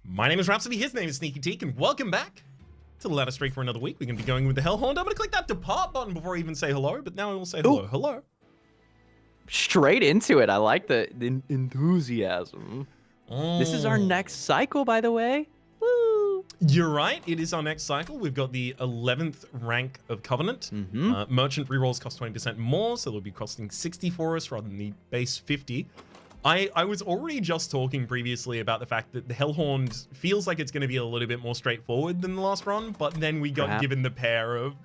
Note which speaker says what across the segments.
Speaker 1: My name is Rhapsody, his name is sneakyteak, and welcome back to the ladder streak for another week. We're going to be going with the Hellhound. I'm going to click that depart button before I even say hello, but now I will say hello. Ooh. Hello.
Speaker 2: Straight into it. I like the enthusiasm. This is our next cycle, by the way. Woo!
Speaker 1: You're right. It is our next cycle. We've got the 11th rank of Covenant. Merchant rerolls cost 20% more, so they'll be costing 60 for us rather than the base 50. I was already just talking previously about the fact that the Hellhound feels like it's going to be a little bit more straightforward than the last run, but then we got given the pair of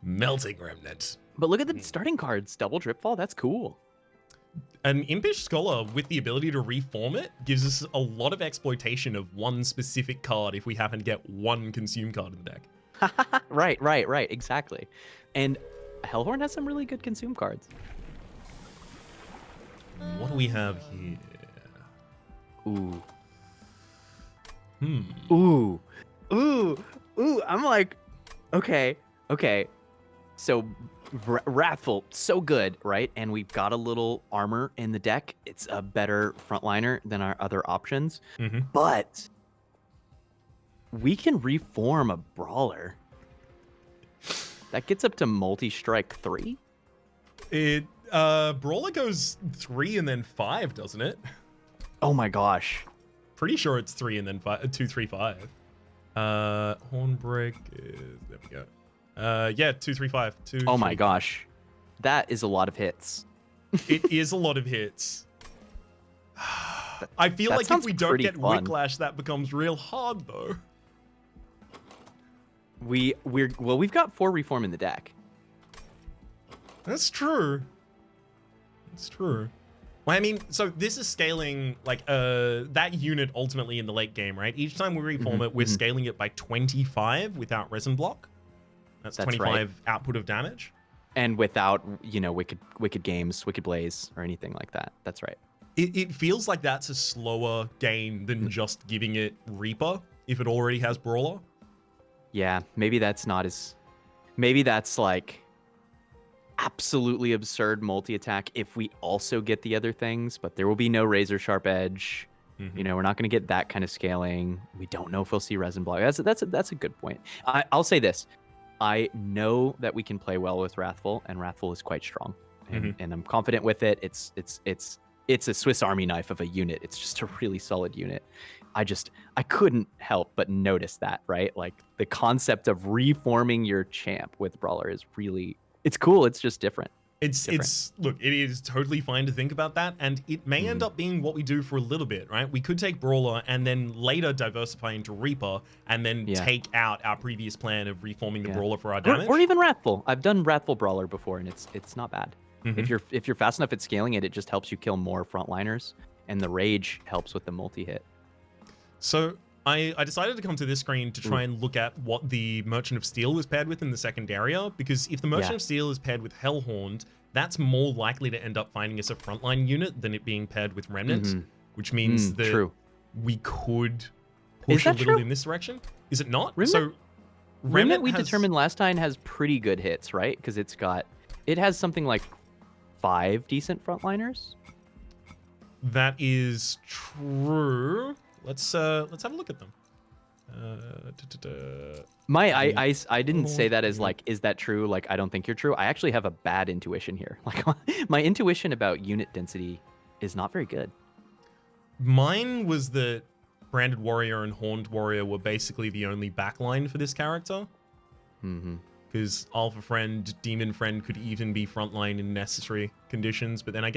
Speaker 1: Melting Remnant.
Speaker 2: But look at the starting cards. Double Dripfall, that's cool.
Speaker 1: An Impish Scholar with the ability to reform it gives us a lot of exploitation of one specific card if we happen to get one consume card in the deck.
Speaker 2: Right, exactly. And Hellhorn has some really good consume cards.
Speaker 1: What do we have here?
Speaker 2: Ooh. Ooh. I'm like, okay. So Wrathful, so good, right? And we've got a little armor in the deck. It's a better frontliner than our other options. But we can reform a brawler. That gets up to multi-strike 3.
Speaker 1: Brawler goes 3 and then 5, doesn't it?
Speaker 2: Oh my gosh.
Speaker 1: Pretty sure it's 3 and then 5, 2, 3, 5. Hornbreak is, there we go. Yeah, 2, 3, 5. 2,
Speaker 2: oh my gosh. That is a lot of hits.
Speaker 1: It is a lot of hits. I feel like if we don't get Whiplash, that becomes real hard though.
Speaker 2: We've got 4 reform in the deck.
Speaker 1: That's true. It's true. Well, I mean, so this is scaling like that unit ultimately in the late game, right? Each time we reform it, we're scaling it by 25 without resin block. That's 25 right. Output of damage. And
Speaker 2: without, wicked games, wicked blaze, or anything like that. That's right.
Speaker 1: It feels like that's a slower game than just giving it Reaper if it already has Brawler.
Speaker 2: Yeah, maybe that's not as... Maybe that's like absolutely absurd multi-attack if we also get the other things, but there will be no razor sharp edge. We're not going to get that kind of scaling. We don't know if we'll see resin block. That's a good point. I'll say this. I know that we can play well with Wrathful, and Wrathful is quite strong, and I'm confident with it. It's a Swiss Army knife of a unit. It's just a really solid unit. I couldn't help but notice that, right? Like the concept of reforming your champ with Brawler is really, it's cool. It's just different.
Speaker 1: Look, it is totally fine to think about that, and it may end up being what we do for a little bit, right? We could take Brawler and then later diversify into Reaper and then take out our previous plan of reforming the Brawler for our damage.
Speaker 2: Or even Wrathful. I've done Wrathful Brawler before, and it's not bad. If you're fast enough at scaling it, it just helps you kill more frontliners, and the Rage helps with the multi-hit.
Speaker 1: So I decided to come to this screen to try and look at what the Merchant of Steel is paired with in the second area, because if the Merchant of Steel is paired with Hellhound, that's more likely to end up finding us a frontline unit than it being paired with Remnant, which means that we could push a little in this direction. Is it not?
Speaker 2: So Remnant we determined last time has pretty good hits, right? Because it has something like 5 decent frontliners.
Speaker 1: That is true. Let's have a look at them.
Speaker 2: I didn't say that as like, is that true? Like, I don't think you're true. I actually have a bad intuition here. Like, my intuition about unit density is not very good.
Speaker 1: Mine was that Branded Warrior and Horned Warrior were basically the only backline for this character. Because Alpha Friend, Demon Friend could even be frontline in necessary conditions. But then I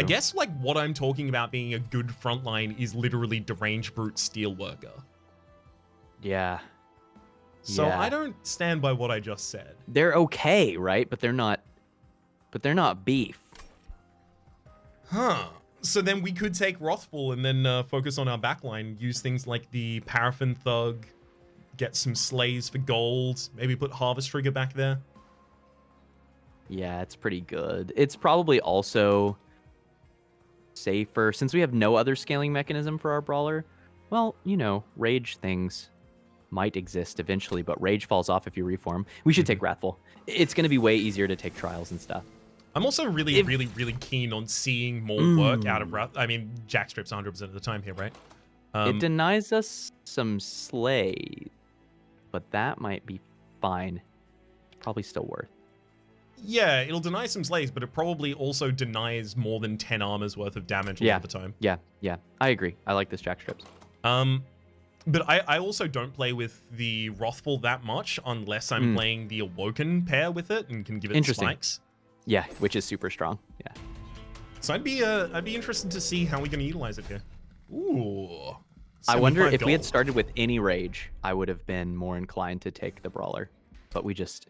Speaker 1: guess like what I'm talking about being a good frontline is literally Deranged Brute Steelworker.
Speaker 2: Yeah.
Speaker 1: So I don't stand by what I just said.
Speaker 2: They're okay, right? But they're not beef.
Speaker 1: Huh. So then we could take Wrathful and then focus on our backline, use things like the Paraffin Thug, get some slays for gold, maybe put Harvest Trigger back there.
Speaker 2: Yeah, it's pretty good. It's probably also safer since we have no other scaling mechanism for our brawler. Well, rage things might exist eventually, but rage falls off if you reform. We should take Wrathful. It's going to be way easier to take trials and stuff.
Speaker 1: I'm also really, really keen on seeing more work out of I mean, jack strips 100% of the time here, right?
Speaker 2: It denies us some slay, but that might be fine. Probably still worth.
Speaker 1: Yeah, it'll deny some slays, but it probably also denies more than 10 armor's worth of damage a lot of the time.
Speaker 2: Yeah. I agree. I like this jack strips.
Speaker 1: But I also don't play with the Wrathful that much unless I'm playing the Awoken pair with it and can give it spikes.
Speaker 2: Yeah, which is super strong. Yeah.
Speaker 1: So I'd be interested to see how we're going to utilize it here. Ooh.
Speaker 2: I wonder if
Speaker 1: gold.
Speaker 2: we had started with any rage, I would have been more inclined to take the brawler, but we just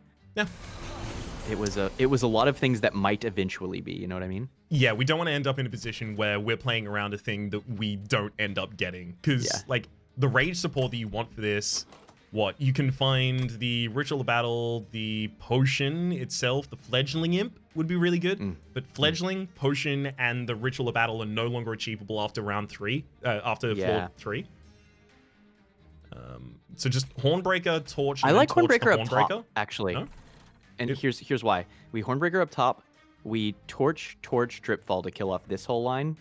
Speaker 2: it was a lot of things that might eventually be. You know what I mean?
Speaker 1: Yeah, we don't want to end up in a position where we're playing around a thing that we don't end up getting because like the rage support that you want for this. What, you can find the Ritual of Battle, the Potion itself, the Fledgling Imp would be really good. But Fledgling, Potion, and the Ritual of Battle are no longer achievable after round 3, after floor 3. So just Hornbreaker, Torch, and
Speaker 2: I like
Speaker 1: Torch
Speaker 2: Hornbreaker
Speaker 1: the
Speaker 2: up
Speaker 1: Hornbreaker.
Speaker 2: top, actually.
Speaker 1: No?
Speaker 2: And here's why. We Hornbreaker up top, we Torch, Dripfall to kill off this whole line.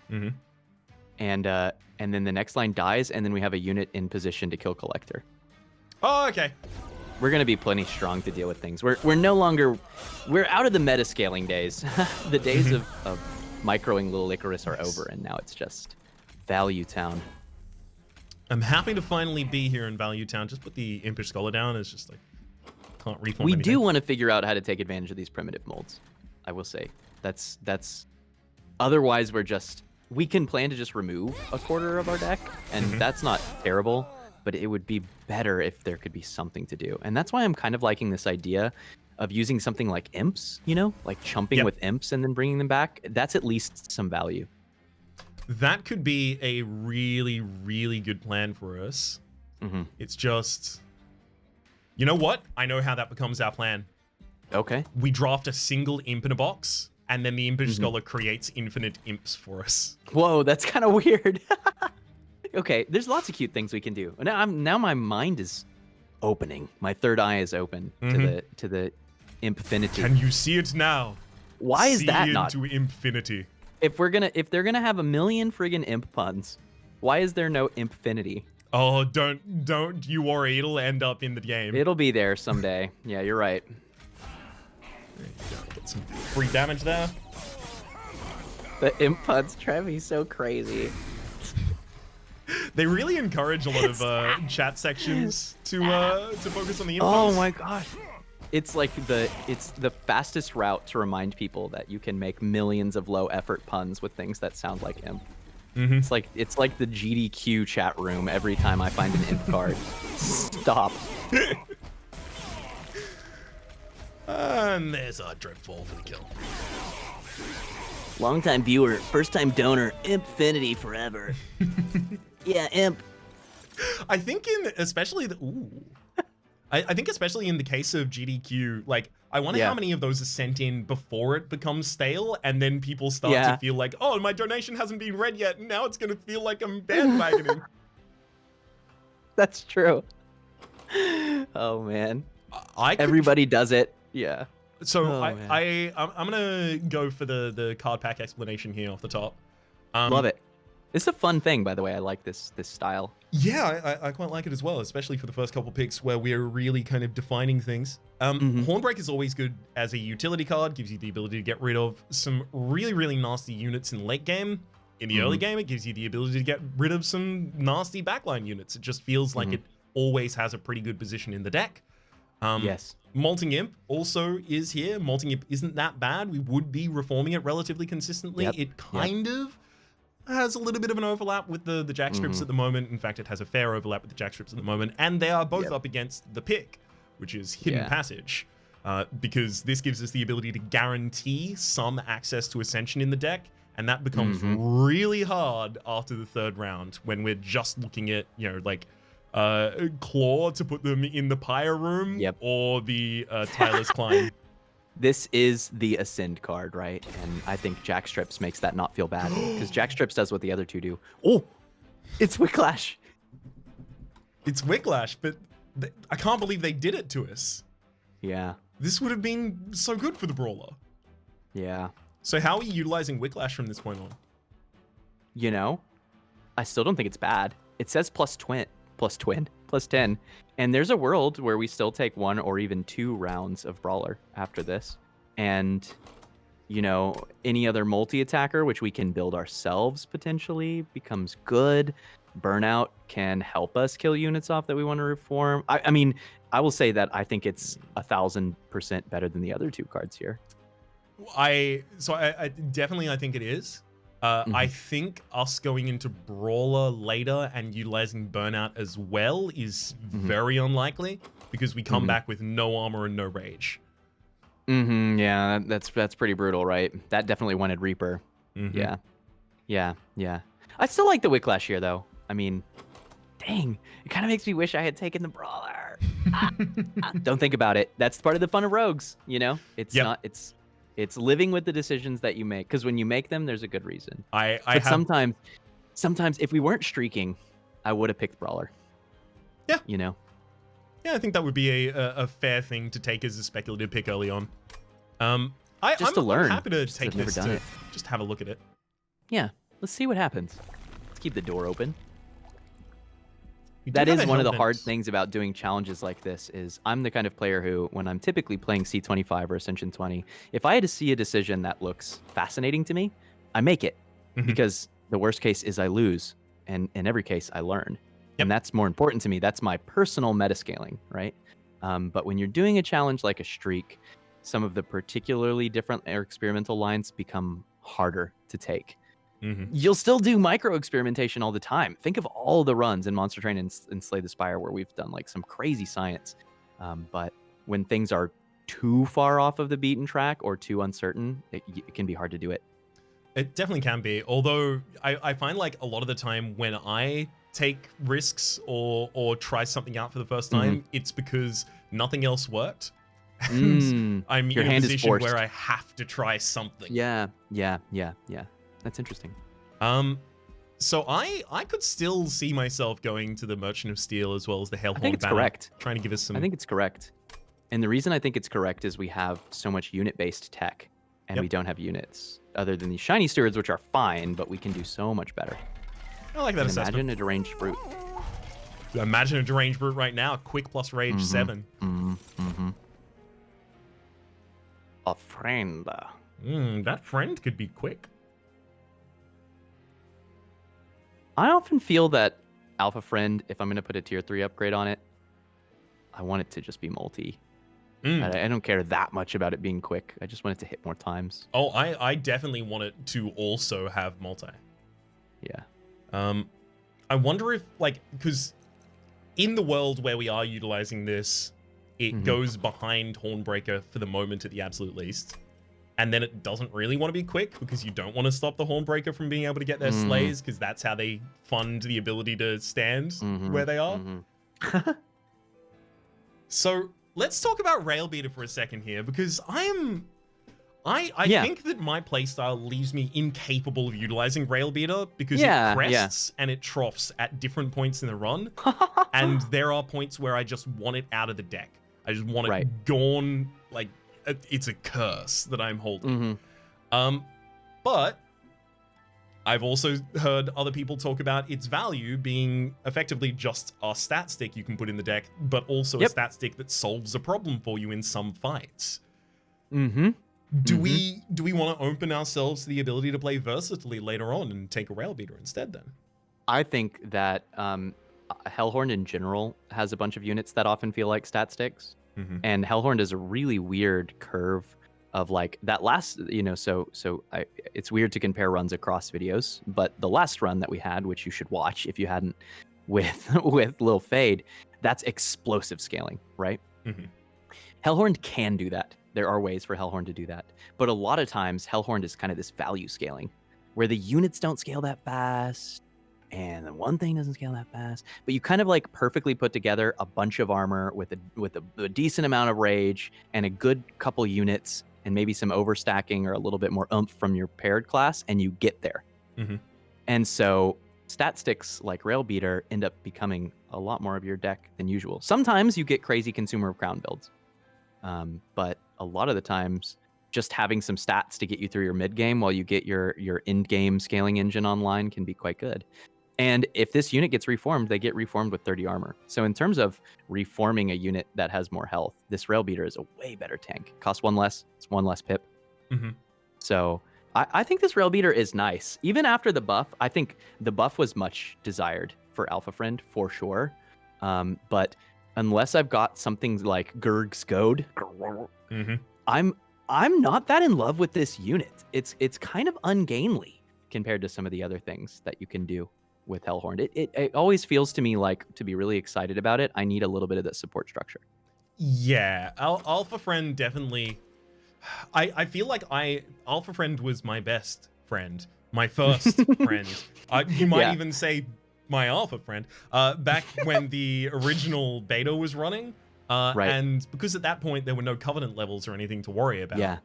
Speaker 2: And then the next line dies, and then we have a unit in position to kill Collector.
Speaker 1: Oh, okay.
Speaker 2: We're gonna be plenty strong to deal with things. We're out of the meta scaling days. The days of microing Little Icarus are over, and now it's just Value Town.
Speaker 1: I'm happy to finally be here in Value Town. Just put the Impish Scholar down. It's just like can't reform
Speaker 2: We
Speaker 1: anything.
Speaker 2: do want to figure out how to take advantage of these primitive molds. I will say that's otherwise we can plan to just remove a quarter of our deck, and that's not terrible. But it would be better if there could be something to do. And that's why I'm kind of liking this idea of using something like imps, you know, like chumping with imps and then bringing them back. That's at least some value.
Speaker 1: That could be a really, really good plan for us. It's just, you know what? I know how that becomes our plan.
Speaker 2: Okay.
Speaker 1: We draft a single imp in a box, and then the Impish Scholar creates infinite imps for us.
Speaker 2: Whoa, that's kind of weird. Okay, there's lots of cute things we can do. Now my mind is opening. My third eye is open to the Impfinity.
Speaker 1: Can you see it now?
Speaker 2: Why is that not?
Speaker 1: See into infinity.
Speaker 2: If they're gonna have a million friggin' imp puns, why is there no Impfinity?
Speaker 1: Oh, don't you worry. It'll end up in the game.
Speaker 2: It'll be there someday. Yeah, you're right.
Speaker 1: There you go. Get some free damage there.
Speaker 2: The imp puns drive me so crazy.
Speaker 1: They really encourage a lot of chat sections to focus on the imp
Speaker 2: Oh
Speaker 1: puns.
Speaker 2: my gosh. It's like it's the fastest route to remind people that you can make millions of low effort puns with things that sound like imp. It's like the GDQ chat room every time I find an imp card. Stop.
Speaker 1: And there's a Dripfall for the kill.
Speaker 2: Long-time viewer, first-time donor, Impfinity forever. Yeah, imp.
Speaker 1: I think especially in the case of GDQ, like I wonder how many of those are sent in before it becomes stale, and then people start to feel like, oh, my donation hasn't been read yet, and now it's gonna feel like I'm bandwagoning.
Speaker 2: That's true. Oh man. Everybody does it. Yeah.
Speaker 1: So I'm gonna go for the card pack explanation here off the top.
Speaker 2: Love it. It's a fun thing, by the way. I like this style.
Speaker 1: Yeah, I quite like it as well, especially for the first couple picks where we're really kind of defining things. Hornbreak is always good as a utility card, gives you the ability to get rid of some really, really nasty units in late game. In the early game, it gives you the ability to get rid of some nasty backline units. It just feels like it always has a pretty good position in the deck.
Speaker 2: Yes.
Speaker 1: Molting Imp also is here. Molting Imp isn't that bad. We would be reforming it relatively consistently. It kind of has a little bit of an overlap with the jack strips at the moment. In fact, it has a fair overlap with the jack strips at the moment. And they are both up against the pick, which is Hidden Passage. Because this gives us the ability to guarantee some access to Ascension in the deck. And that becomes really hard after the third round when we're just looking at, like Claw to put them in the Pyre room or the Tireless Climb.
Speaker 2: This is the Ascend card, right? And I think Jack Strips makes that not feel bad because Jack Strips does what the other two do. Oh, it's Wicklash.
Speaker 1: It's Wicklash, but I can't believe they did it to us.
Speaker 2: Yeah.
Speaker 1: This would have been so good for the Brawler.
Speaker 2: Yeah.
Speaker 1: So how are you utilizing Whiplash from this point on?
Speaker 2: You know, I still don't think it's bad. It says plus 10. And there's a world where we still take 1 or even 2 rounds of Brawler after this. And, you know, any other multi-attacker, which we can build ourselves potentially, becomes good. Burnout can help us kill units off that we want to reform. I mean, I will say that I think it's 1,000% better than the other 2 cards here.
Speaker 1: I definitely I think it is. I think us going into Brawler later and utilizing Burnout as well is very unlikely because we come back with no armor and no rage.
Speaker 2: Yeah, that's pretty brutal, right? That definitely wanted Reaper. Yeah. I still like the Whiplash here, though. I mean, dang, it kind of makes me wish I had taken the Brawler. Don't think about it. That's part of the fun of Rogues, you know? It's not. It's living with the decisions that you make, because when you make them, there's a good reason. But sometimes if we weren't streaking, I would have picked Brawler.
Speaker 1: Yeah.
Speaker 2: You know?
Speaker 1: Yeah, I think that would be a fair thing to take as a speculative pick early on. I'm happy to take this to just have a look at it.
Speaker 2: Yeah, let's see what happens. Let's keep the door open. That is one of the hard things about doing challenges like this is I'm the kind of player who, when I'm typically playing C25 or Ascension 20, if I had to see a decision that looks fascinating to me, I make it. Because the worst case is I lose. And in every case, I learn. And that's more important to me. That's my personal metascaling, right? But when you're doing a challenge like a streak, some of the particularly different or experimental lines become harder to take. You'll still do micro experimentation all the time. Think of all the runs in Monster Train and Slay the Spire where we've done like some crazy science. But when things are too far off of the beaten track or too uncertain, it can be hard to do it.
Speaker 1: It definitely can be. Although I find like a lot of the time when I take risks or try something out for the first time, it's because nothing else worked. And I'm in a position where I have to try something.
Speaker 2: Yeah. That's interesting.
Speaker 1: So I could still see myself going to the Merchant of Steel as well as the Hellhorn banner.
Speaker 2: I think it's correct.
Speaker 1: Trying to give us some...
Speaker 2: I think it's correct. And the reason I think it's correct is we have so much unit-based tech, and we don't have units other than these shiny stewards, which are fine, but we can do so much better.
Speaker 1: I like that assessment.
Speaker 2: Imagine a deranged brute.
Speaker 1: Imagine a deranged brute right now. Quick plus rage 7.
Speaker 2: A friend.
Speaker 1: That friend could be quick.
Speaker 2: I often feel that Alpha Friend, if I'm going to put a tier 3 upgrade on it, I want it to just be multi. I don't care that much about it being quick. I just want it to hit more times.
Speaker 1: Oh, I definitely want it to also have multi.
Speaker 2: Yeah.
Speaker 1: I wonder if, like, because in the world where we are utilizing this, it goes behind Hornbreaker for the moment at the absolute least. And then it doesn't really want to be quick because you don't want to stop the Hornbreaker from being able to get their slays because that's how they fund the ability to stand where they are. So let's talk about Railbeater for a second here because I think that my playstyle leaves me incapable of utilizing Railbeater because it crests and it troughs at different points in the run. And there are points where I just want it out of the deck. I just want it gone, like, it's a curse that I'm holding. But I've also heard other people talk about its value being effectively just a stat stick you can put in the deck, but also a stat stick that solves a problem for you in some fights. Do we want to open ourselves to the ability to play versatilely later on and take a Railbeater instead then?
Speaker 2: I think that Hellhorn in general has a bunch of units that often feel like stat sticks. And Hellhorn does a really weird curve of like that last, you know, it's weird to compare runs across videos, but the last run that we had, which you should watch if you hadn't, with Lil Fade, that's explosive scaling, right? Hellhorn can do that. There are ways for Hellhorn to do that. But a lot of times Hellhorn is kind of this value scaling where the units don't scale that fast. And the one thing doesn't scale that fast, but you kind of like perfectly put together a bunch of armor with a decent amount of rage and a good couple units and maybe some overstacking or a little bit more oomph from your paired class, and you get there. And so stat sticks like Railbeater end up becoming a lot more of your deck than usual. Sometimes you get crazy Consumer of Crown builds, but a lot of the times just having some stats to get you through your mid game while you get your end game scaling engine online can be quite good. And if this unit gets reformed, they get reformed with 30 armor. So in terms of reforming a unit that has more health, this Rail Beater is a way better tank. Costs 1 less. It's 1 less pip. So I think this Rail Beater is nice. Even after the buff, I think the buff was much desired for Alpha Friend, for sure. But unless I've got something like Gurg's Goad, I'm not that in love with this unit. It's kind of ungainly compared to some of the other things that you can do with Hellhorn. It always feels to me like, to be really excited about it, I need a little bit of that support structure.
Speaker 1: Yeah, Alpha Friend definitely. I feel like Alpha Friend was my best friend, my first friend. You might even say my Alpha Friend. Back when the original beta was running. And because at that point there were no Covenant levels or anything to worry about.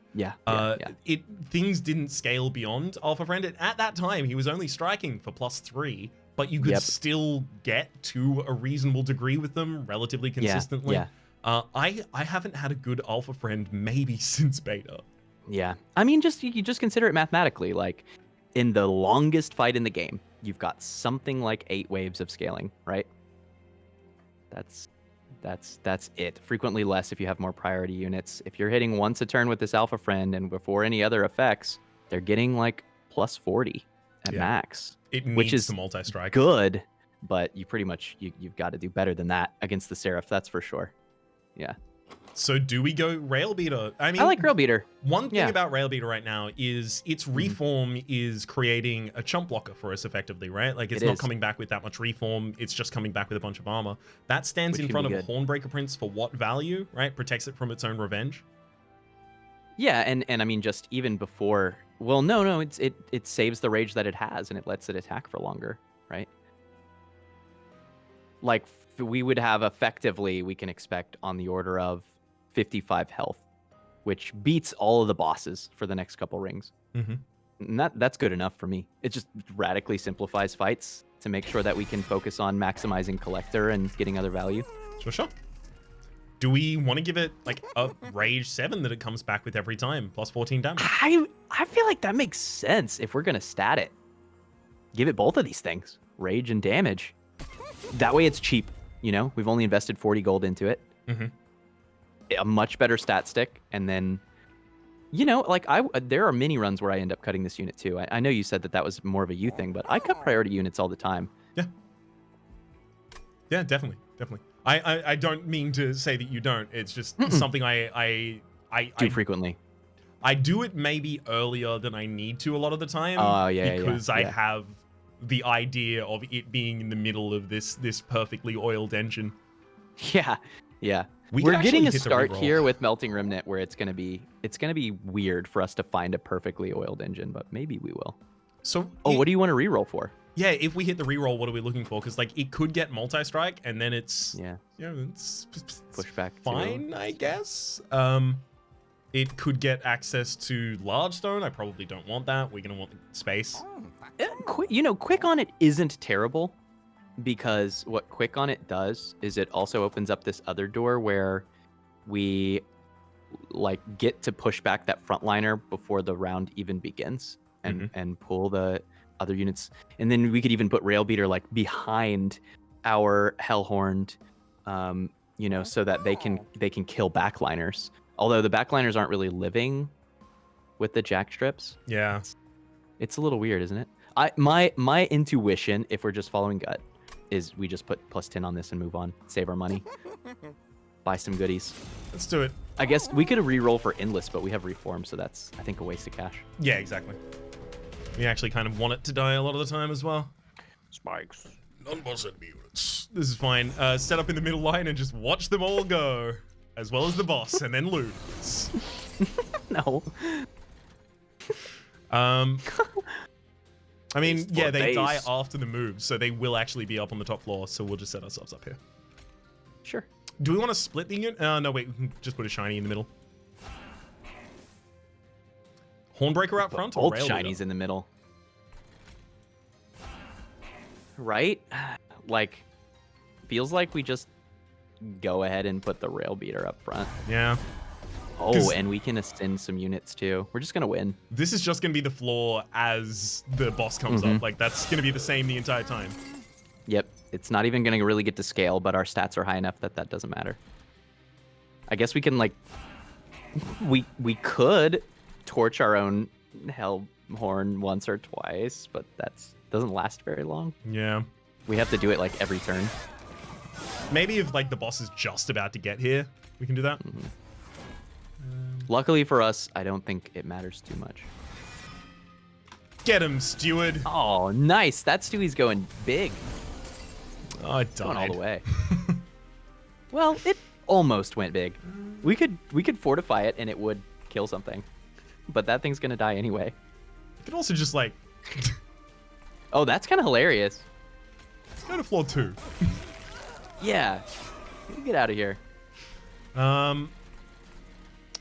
Speaker 1: Things didn't scale beyond Alpha Friend. At that time, he was only striking for +3, but you could still get to a reasonable degree with them relatively consistently. I haven't had a good Alpha Friend maybe since beta.
Speaker 2: Yeah, I mean, you just consider it mathematically. Like, in the longest fight in the game, you've got something like 8 waves of scaling, right? That's it. Frequently less if you have more priority units. If you're hitting once a turn with this Alpha Friend and before any other effects, they're getting like +40 at max.
Speaker 1: Which is the multi-strike.
Speaker 2: Good, but you pretty much you've got to do better than that against the Seraph. That's for sure. Yeah.
Speaker 1: So do we go Rail Beater? I mean,
Speaker 2: I like Rail Beater.
Speaker 1: One thing about Rail Beater right now is its reform is creating a chump blocker for us effectively, right? Like, it's not coming back with that much reform. It's just coming back with a bunch of armor. That stands in front of Hornbreaker Prince for what value, right? Protects it from its own revenge.
Speaker 2: Yeah, and I mean, just even before... Well, no, it saves the rage that it has, and it lets it attack for longer, right? Like, we would have effectively, we can expect on the order of 55 health, which beats all of the bosses for the next couple rings. And that's good enough for me. It just radically simplifies fights to make sure that we can focus on maximizing Collector and getting other value.
Speaker 1: Sure. Do we want to give it like a Rage 7 that it comes back with every time, +14 damage?
Speaker 2: I feel like that makes sense if we're going to stat it. Give it both of these things, Rage and damage. That way it's cheap, you know? We've only invested 40 gold into it. A much better stat stick, and then, you know, like there are mini runs where I end up cutting this unit too. I know you said that was more of a you thing, but I cut priority units all the time.
Speaker 1: Yeah, definitely. I don't mean to say that you don't. It's just something I
Speaker 2: do frequently.
Speaker 1: I do it maybe earlier than I need to a lot of the time. Because I have the idea of it being in the middle of this perfectly oiled engine.
Speaker 2: Yeah. We're getting a start here with Melting Remnant where it's gonna be weird for us to find a perfectly oiled engine, but maybe we will.
Speaker 1: So
Speaker 2: what do you want to reroll for?
Speaker 1: Yeah, if we hit the reroll, what are we looking for? Because like it could get multi-strike and then it's it's
Speaker 2: pushback
Speaker 1: fine, I guess. It could get access to Large Stone. I probably don't want that. We're gonna want the space.
Speaker 2: Quick on it isn't terrible. Because what Quick on it does is it also opens up this other door where we like get to push back that Frontliner before the round even begins and pull the other units. And then we could even put Rail Beater like behind our Hellhorned, so that they can kill backliners. Although the backliners aren't really living with the jack strips.
Speaker 1: Yeah.
Speaker 2: It's a little weird, isn't it? My intuition, if we're just following gut, is we just put +10 on this and move on. Save our money. Buy some goodies.
Speaker 1: Let's do it.
Speaker 2: I guess we could re-roll for Endless, but we have Reform, so that's, I think, a waste of cash.
Speaker 1: Yeah, exactly. We actually kind of want it to die a lot of the time as well.
Speaker 3: Spikes.
Speaker 1: Non-boss enemy units. This is fine. Set up in the middle line and just watch them all go. As well as the boss, and then lose.
Speaker 2: No.
Speaker 1: I mean, yeah, they die after the move, so they will actually be up on the top floor, so we'll just set ourselves up here.
Speaker 2: Sure.
Speaker 1: Do we want to split the unit? No, wait, we can just put a shiny in the middle. Hornbreaker out front or
Speaker 2: Rail Beater? Both shinies in the middle. Right? Like, feels like we just go ahead and put the Rail Beater up front.
Speaker 1: Yeah.
Speaker 2: Oh, and we can ascend some units too. We're just gonna win.
Speaker 1: This is just gonna be the floor as the boss comes up. Like that's gonna be the same the entire time.
Speaker 2: Yep. It's not even gonna really get to scale, but our stats are high enough that that doesn't matter. I guess we can like, we could torch our own hell horn once or twice, but that's doesn't last very long.
Speaker 1: Yeah.
Speaker 2: We have to do it like every turn.
Speaker 1: Maybe if like the boss is just about to get here, we can do that.
Speaker 2: Luckily for us, I don't think it matters too much.
Speaker 1: Get him, steward.
Speaker 2: Oh, nice. That Stewie's going big.
Speaker 1: Oh, I died.
Speaker 2: Going all the way. Well, it almost went big. We could fortify it and it would kill something. But that thing's gonna die anyway.
Speaker 1: You could also just like
Speaker 2: Oh, that's kind of hilarious.
Speaker 1: go to floor 2.
Speaker 2: Yeah. Get out of here.
Speaker 1: And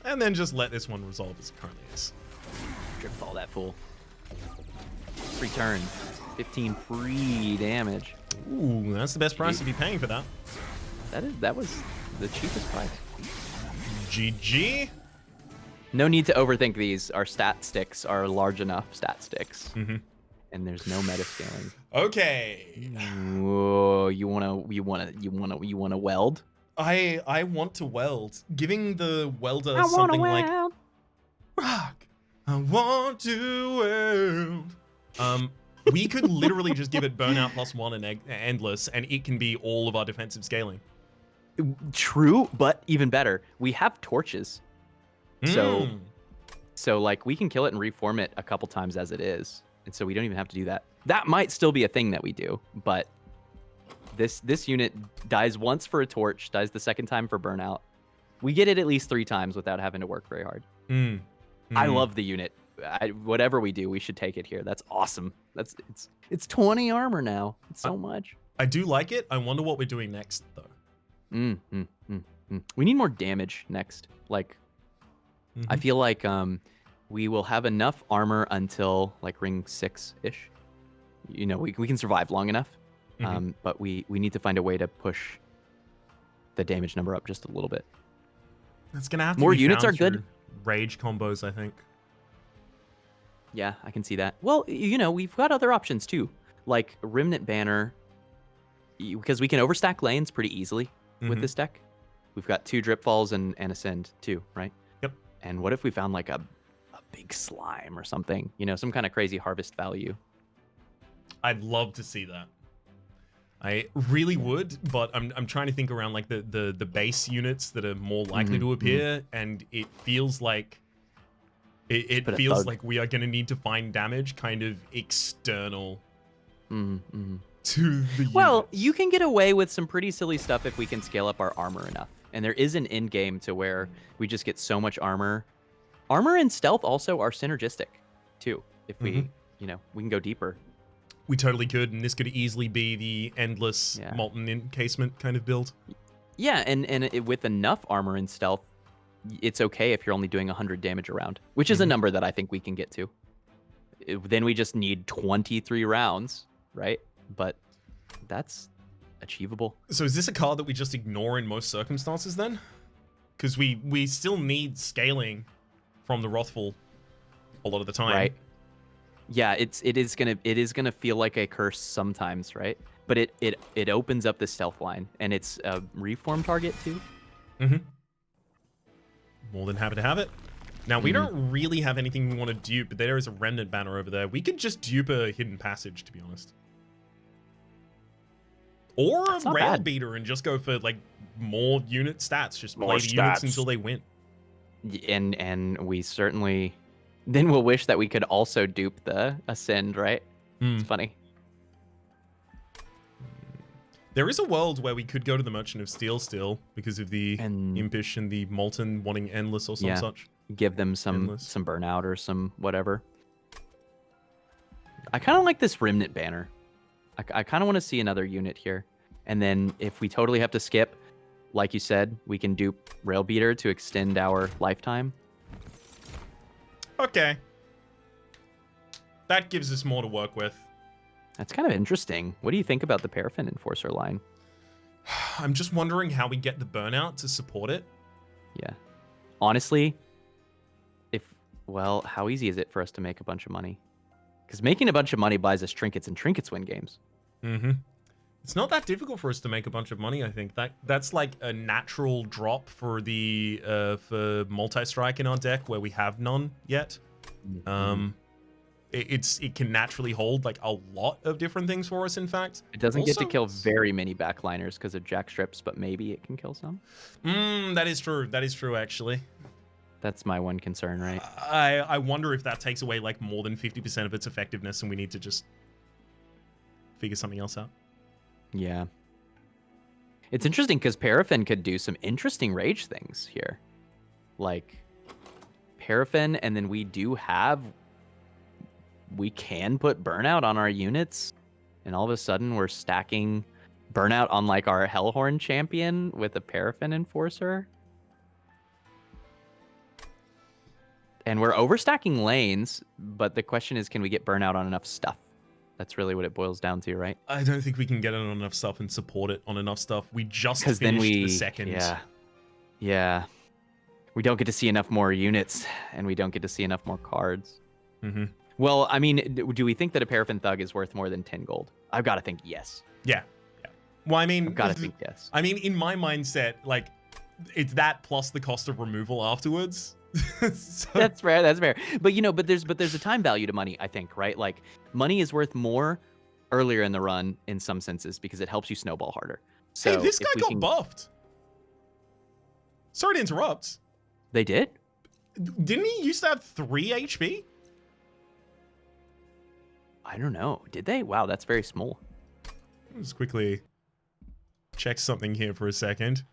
Speaker 1: then just let this one resolve as it currently is.
Speaker 2: Drip fall that fool. Free turn. 15 free damage.
Speaker 1: Ooh, that's the best price to be paying for that.
Speaker 2: That was the cheapest price.
Speaker 1: GG.
Speaker 2: No need to overthink these. Our stat sticks are large enough stat sticks.
Speaker 1: Mm-hmm.
Speaker 2: And there's no meta scaling.
Speaker 1: Okay.
Speaker 2: Whoa, you wanna weld?
Speaker 1: I want to weld. Giving the welder something like rock. I want to weld. We could literally just give it burnout +1 and endless, and it can be all of our defensive scaling.
Speaker 2: True, but even better, we have torches. So like we can kill it and reform it a couple times as it is. And so we don't even have to do that. That might still be a thing that we do, but this unit dies once for a torch, dies the second time for burnout. We get it at least 3 times without having to work very hard. I love the unit. Whatever we do, we should take it here. That's awesome. It's 20 armor now. It's so much.
Speaker 1: I do like it. I wonder what we're doing next though.
Speaker 2: We need more damage next. Like, I feel like we will have enough armor until like ring 6-ish. You know, we can survive long enough. But we need to find a way to push the damage number up just a little bit.
Speaker 1: That's gonna have to
Speaker 2: more
Speaker 1: be
Speaker 2: units are
Speaker 1: found through
Speaker 2: good.
Speaker 1: Rage combos, I think.
Speaker 2: Yeah, I can see that. Well, you know, we've got other options too, like Remnant Banner, because we can overstack lanes pretty easily with this deck. We've got 2 drip falls and Ascend too, right?
Speaker 1: Yep.
Speaker 2: And what if we found like a big slime or something? You know, some kind of crazy harvest value.
Speaker 1: I'd love to see that. I really would, but I'm trying to think around like the base units that are more likely to appear, and it feels like it feels like we are going to need to find damage kind of external to the
Speaker 2: Well,
Speaker 1: units.
Speaker 2: you can get away with some pretty silly stuff if we can scale up our armor enough. And there is an end game to where we just get so much armor. Armor and stealth also are synergistic too. If we, you know, we can go deeper.
Speaker 1: We totally could, and this could easily be the endless molten encasement kind of build.
Speaker 2: Yeah, and with enough armor and stealth, it's okay if you're only doing 100 damage a round, which is a number that I think we can get to. Then we just need 23 rounds, right? But that's achievable.
Speaker 1: So is this a card that we just ignore in most circumstances then? Because we still need scaling from the Wrathful a lot of the time.
Speaker 2: Right. Yeah, it is gonna feel like a curse sometimes, right? But it opens up the stealth line, and it's a reform target too.
Speaker 1: More than happy to have it. Now we don't really have anything we want to dupe, but there is a Remnant Banner over there. We could just dupe a Hidden Passage, to be honest. Or a Rail Beater and just go for like more unit stats. Just play the units until they win.
Speaker 2: And we certainly then we'll wish that we could also dupe the Ascend, right? It's funny.
Speaker 1: There is a world where we could go to the Merchant of Steel still because of the Impish and the Molten wanting Endless or some such.
Speaker 2: Give them some burnout or some whatever. I kind of like this Remnant Banner. I kind of want to see another unit here. And then if we totally have to skip, like you said, we can dupe Rail Beater to extend our lifetime.
Speaker 1: Okay. That gives us more to work with.
Speaker 2: That's kind of interesting. What do you think about the Paraffin Enforcer line?
Speaker 1: I'm just wondering how we get the burnout to support it.
Speaker 2: Yeah. honestly, how easy is it for us to make a bunch of money? Because making a bunch of money buys us trinkets, and trinkets win games.
Speaker 1: Mm-hmm. It's not that difficult for us to make a bunch of money, I think. That's like a natural drop for the for multi-strike in our deck where we have none yet. It can naturally hold like a lot of different things for us, in fact.
Speaker 2: It doesn't get to kill very many backliners because of jack strips, but maybe it can kill some.
Speaker 1: That is true. That is true, actually.
Speaker 2: That's my one concern, right?
Speaker 1: I wonder if that takes away like more than 50% of its effectiveness and we need to just figure something else out.
Speaker 2: Yeah. It's interesting because Paraffin could do some interesting rage things here. Like Paraffin, and then we can put Burnout on our units, and all of a sudden we're stacking Burnout on like our Hellhorn champion with a Paraffin Enforcer. And we're overstacking lanes, but the question is, can we get Burnout on enough stuff? That's really what it boils down to, right?
Speaker 1: I don't think we can get it on enough stuff and support it on enough stuff. We just finished the second.
Speaker 2: Yeah. We don't get to see enough more units, and we don't get to see enough more cards.
Speaker 1: Mm-hmm.
Speaker 2: Well, I mean, do we think that a Paraffin Thug is worth more than 10 gold? I've got to think yes.
Speaker 1: Yeah. Well, I mean,
Speaker 2: I've got to think yes.
Speaker 1: I mean, in my mindset, like, it's that plus the cost of removal afterwards. So...
Speaker 2: That's fair. But there's a time value to money, I think, right? Like, money is worth more earlier in the run in some senses because it helps you snowball harder. So
Speaker 1: hey, this guy got buffed. Sorry to interrupt.
Speaker 2: They did?
Speaker 1: Didn't he used to have 3 HP?
Speaker 2: I don't know. Did they? Wow, that's very small.
Speaker 1: Let's quickly check something here for a second.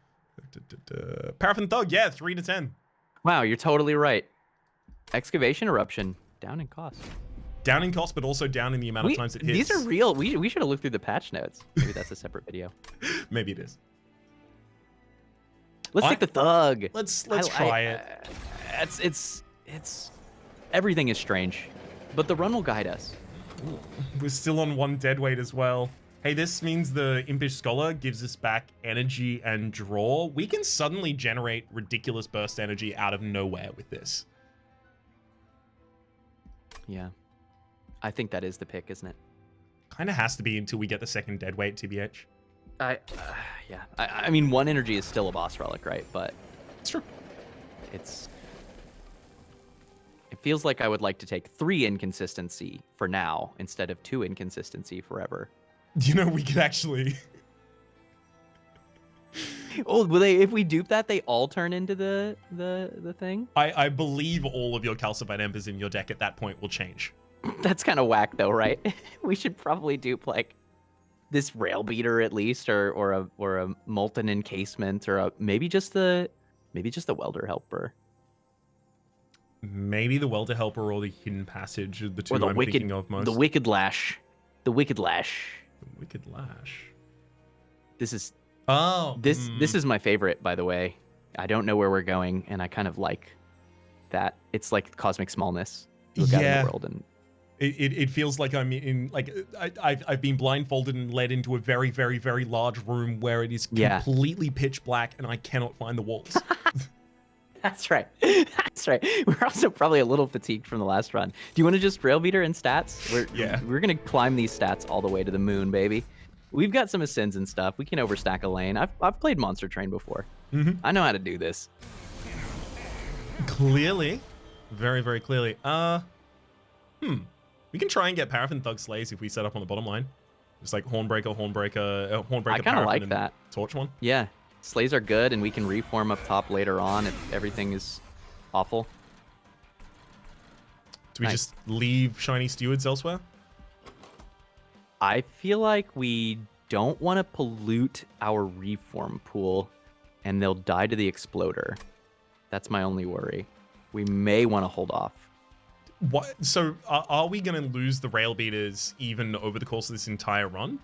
Speaker 1: Paraffin Thug, yeah, 3 to 10.
Speaker 2: Wow, you're totally right. Excavation Eruption, down in cost.
Speaker 1: Down in cost, but also down in the amount of times it hits.
Speaker 2: These are real. We should have looked through the patch notes. Maybe that's a separate video.
Speaker 1: Maybe it is.
Speaker 2: Let's take the Thug.
Speaker 1: Let's try it.
Speaker 2: It's everything is strange, but the run will guide us.
Speaker 1: Ooh, we're still on 1 deadweight as well. Hey, this means the Impish Scholar gives us back energy and draw. We can suddenly generate ridiculous burst energy out of nowhere with this.
Speaker 2: Yeah. I think that is the pick, isn't it?
Speaker 1: Kind of has to be until we get the 2nd deadweight, TBH.
Speaker 2: Yeah. I mean, 1 energy is still a boss relic, right? But
Speaker 1: it's true.
Speaker 2: It feels like I would like to take 3 inconsistency for now instead of 2 inconsistency forever.
Speaker 1: You know, we could actually...
Speaker 2: Oh, will they? If we dupe that, they all turn into the thing?
Speaker 1: I believe all of your Calcified Embers in your deck at that point will change.
Speaker 2: That's kind of whack, though, right? We should probably dupe, like, this Rail Beater at least, or a Molten Encasement, or maybe just the Welder Helper.
Speaker 1: Maybe the Welder Helper or the Hidden Passage are the two I'm thinking of most.
Speaker 2: The Wicked Lash. The Wicked Lash.
Speaker 1: The Wicked Lash.
Speaker 2: This is...
Speaker 1: Oh.
Speaker 2: This is my favorite, by the way. I don't know where we're going, and I kind of like that. It's like cosmic smallness. You look out in the world, and
Speaker 1: it feels like I'm in, like, I've been blindfolded and led into a very, very, very large room where it is completely pitch black and I cannot find the walls.
Speaker 2: That's right. That's right. We're also probably a little fatigued from the last run. Do you want to just Rail Beater and stats? We're gonna climb these stats all the way to the moon, baby. We've got some ascends and stuff. We can overstack a lane. I've played Monster Train before. I know how to do this.
Speaker 1: Clearly. Very, very clearly. We can try and get Paraffin Thug Slays if we set up on the bottom line. Just like Hornbreaker,
Speaker 2: I kind of like that.
Speaker 1: Torch one.
Speaker 2: Yeah. Slays are good, and we can reform up top later on if everything is awful.
Speaker 1: Do we just leave Shiny Stewards elsewhere?
Speaker 2: I feel like we don't want to pollute our reform pool, and they'll die to the Exploder. That's my only worry. We may want to hold off.
Speaker 1: What? So are we going to lose the Rail Beaters even over the course of this entire run?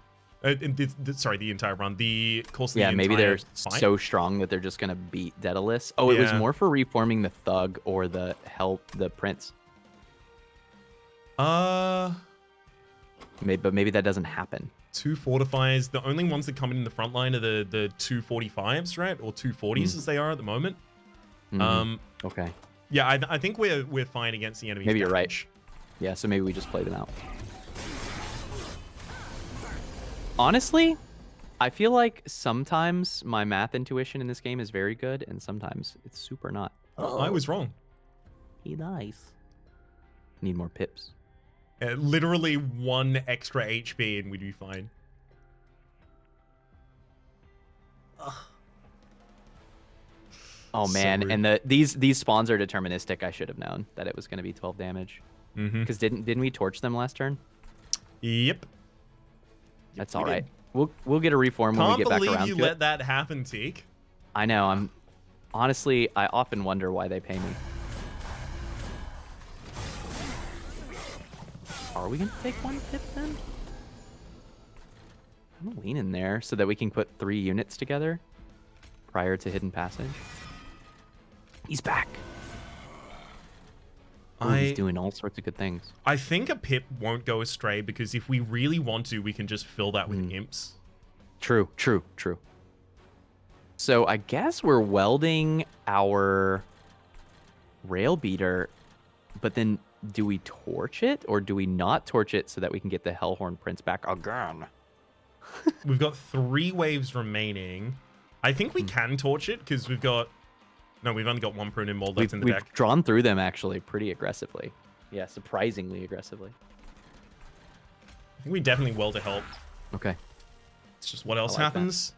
Speaker 1: Sorry, the entire run. The course of the entire
Speaker 2: maybe they're
Speaker 1: fight?
Speaker 2: so strong that they're just going to beat Daedalus. Oh, it was more for reforming the Thug or the Prince.
Speaker 1: But
Speaker 2: maybe that doesn't happen.
Speaker 1: 2 Fortifiers. The only ones that come in the front line are the 245s, right? Or 240s as they are at the moment.
Speaker 2: Okay.
Speaker 1: Yeah, I think we're fine against the enemy.
Speaker 2: Maybe you're right. Yeah, so maybe we just play them out. Honestly, I feel like sometimes my math intuition in this game is very good, and sometimes it's super not.
Speaker 1: Oh, I was wrong.
Speaker 2: He nice. Need more pips.
Speaker 1: Literally 1 extra HP and we'd be fine.
Speaker 2: Oh man,
Speaker 1: So
Speaker 2: and these spawns are deterministic. I should have known that it was going to be 12 damage. Because didn't we torch them last turn?
Speaker 1: Yep.
Speaker 2: That's all right. We'll get a reform when we get back around to it.
Speaker 1: Can't believe you let that happen, Teak.
Speaker 2: I know. Honestly, I often wonder why they pay me. Are we gonna take 1 pip then? I'm gonna lean in there so that we can put 3 units together prior to hidden passage. He's back. He's doing all sorts of good things.
Speaker 1: I think a pip won't go astray because if we really want to, we can just fill that with imps.
Speaker 2: True. So I guess we're welding our rail beater, but then do we torch it or do we not torch it so that we can get the Hellhorn Prince back again?
Speaker 1: We've got 3 waves remaining. I think we can torch it because we've got... No, we've only got 1 prune and mold left in the deck.
Speaker 2: We've drawn through them actually pretty aggressively. Yeah, surprisingly aggressively.
Speaker 1: I think we definitely weld to help.
Speaker 2: Okay.
Speaker 1: It's just what else happens.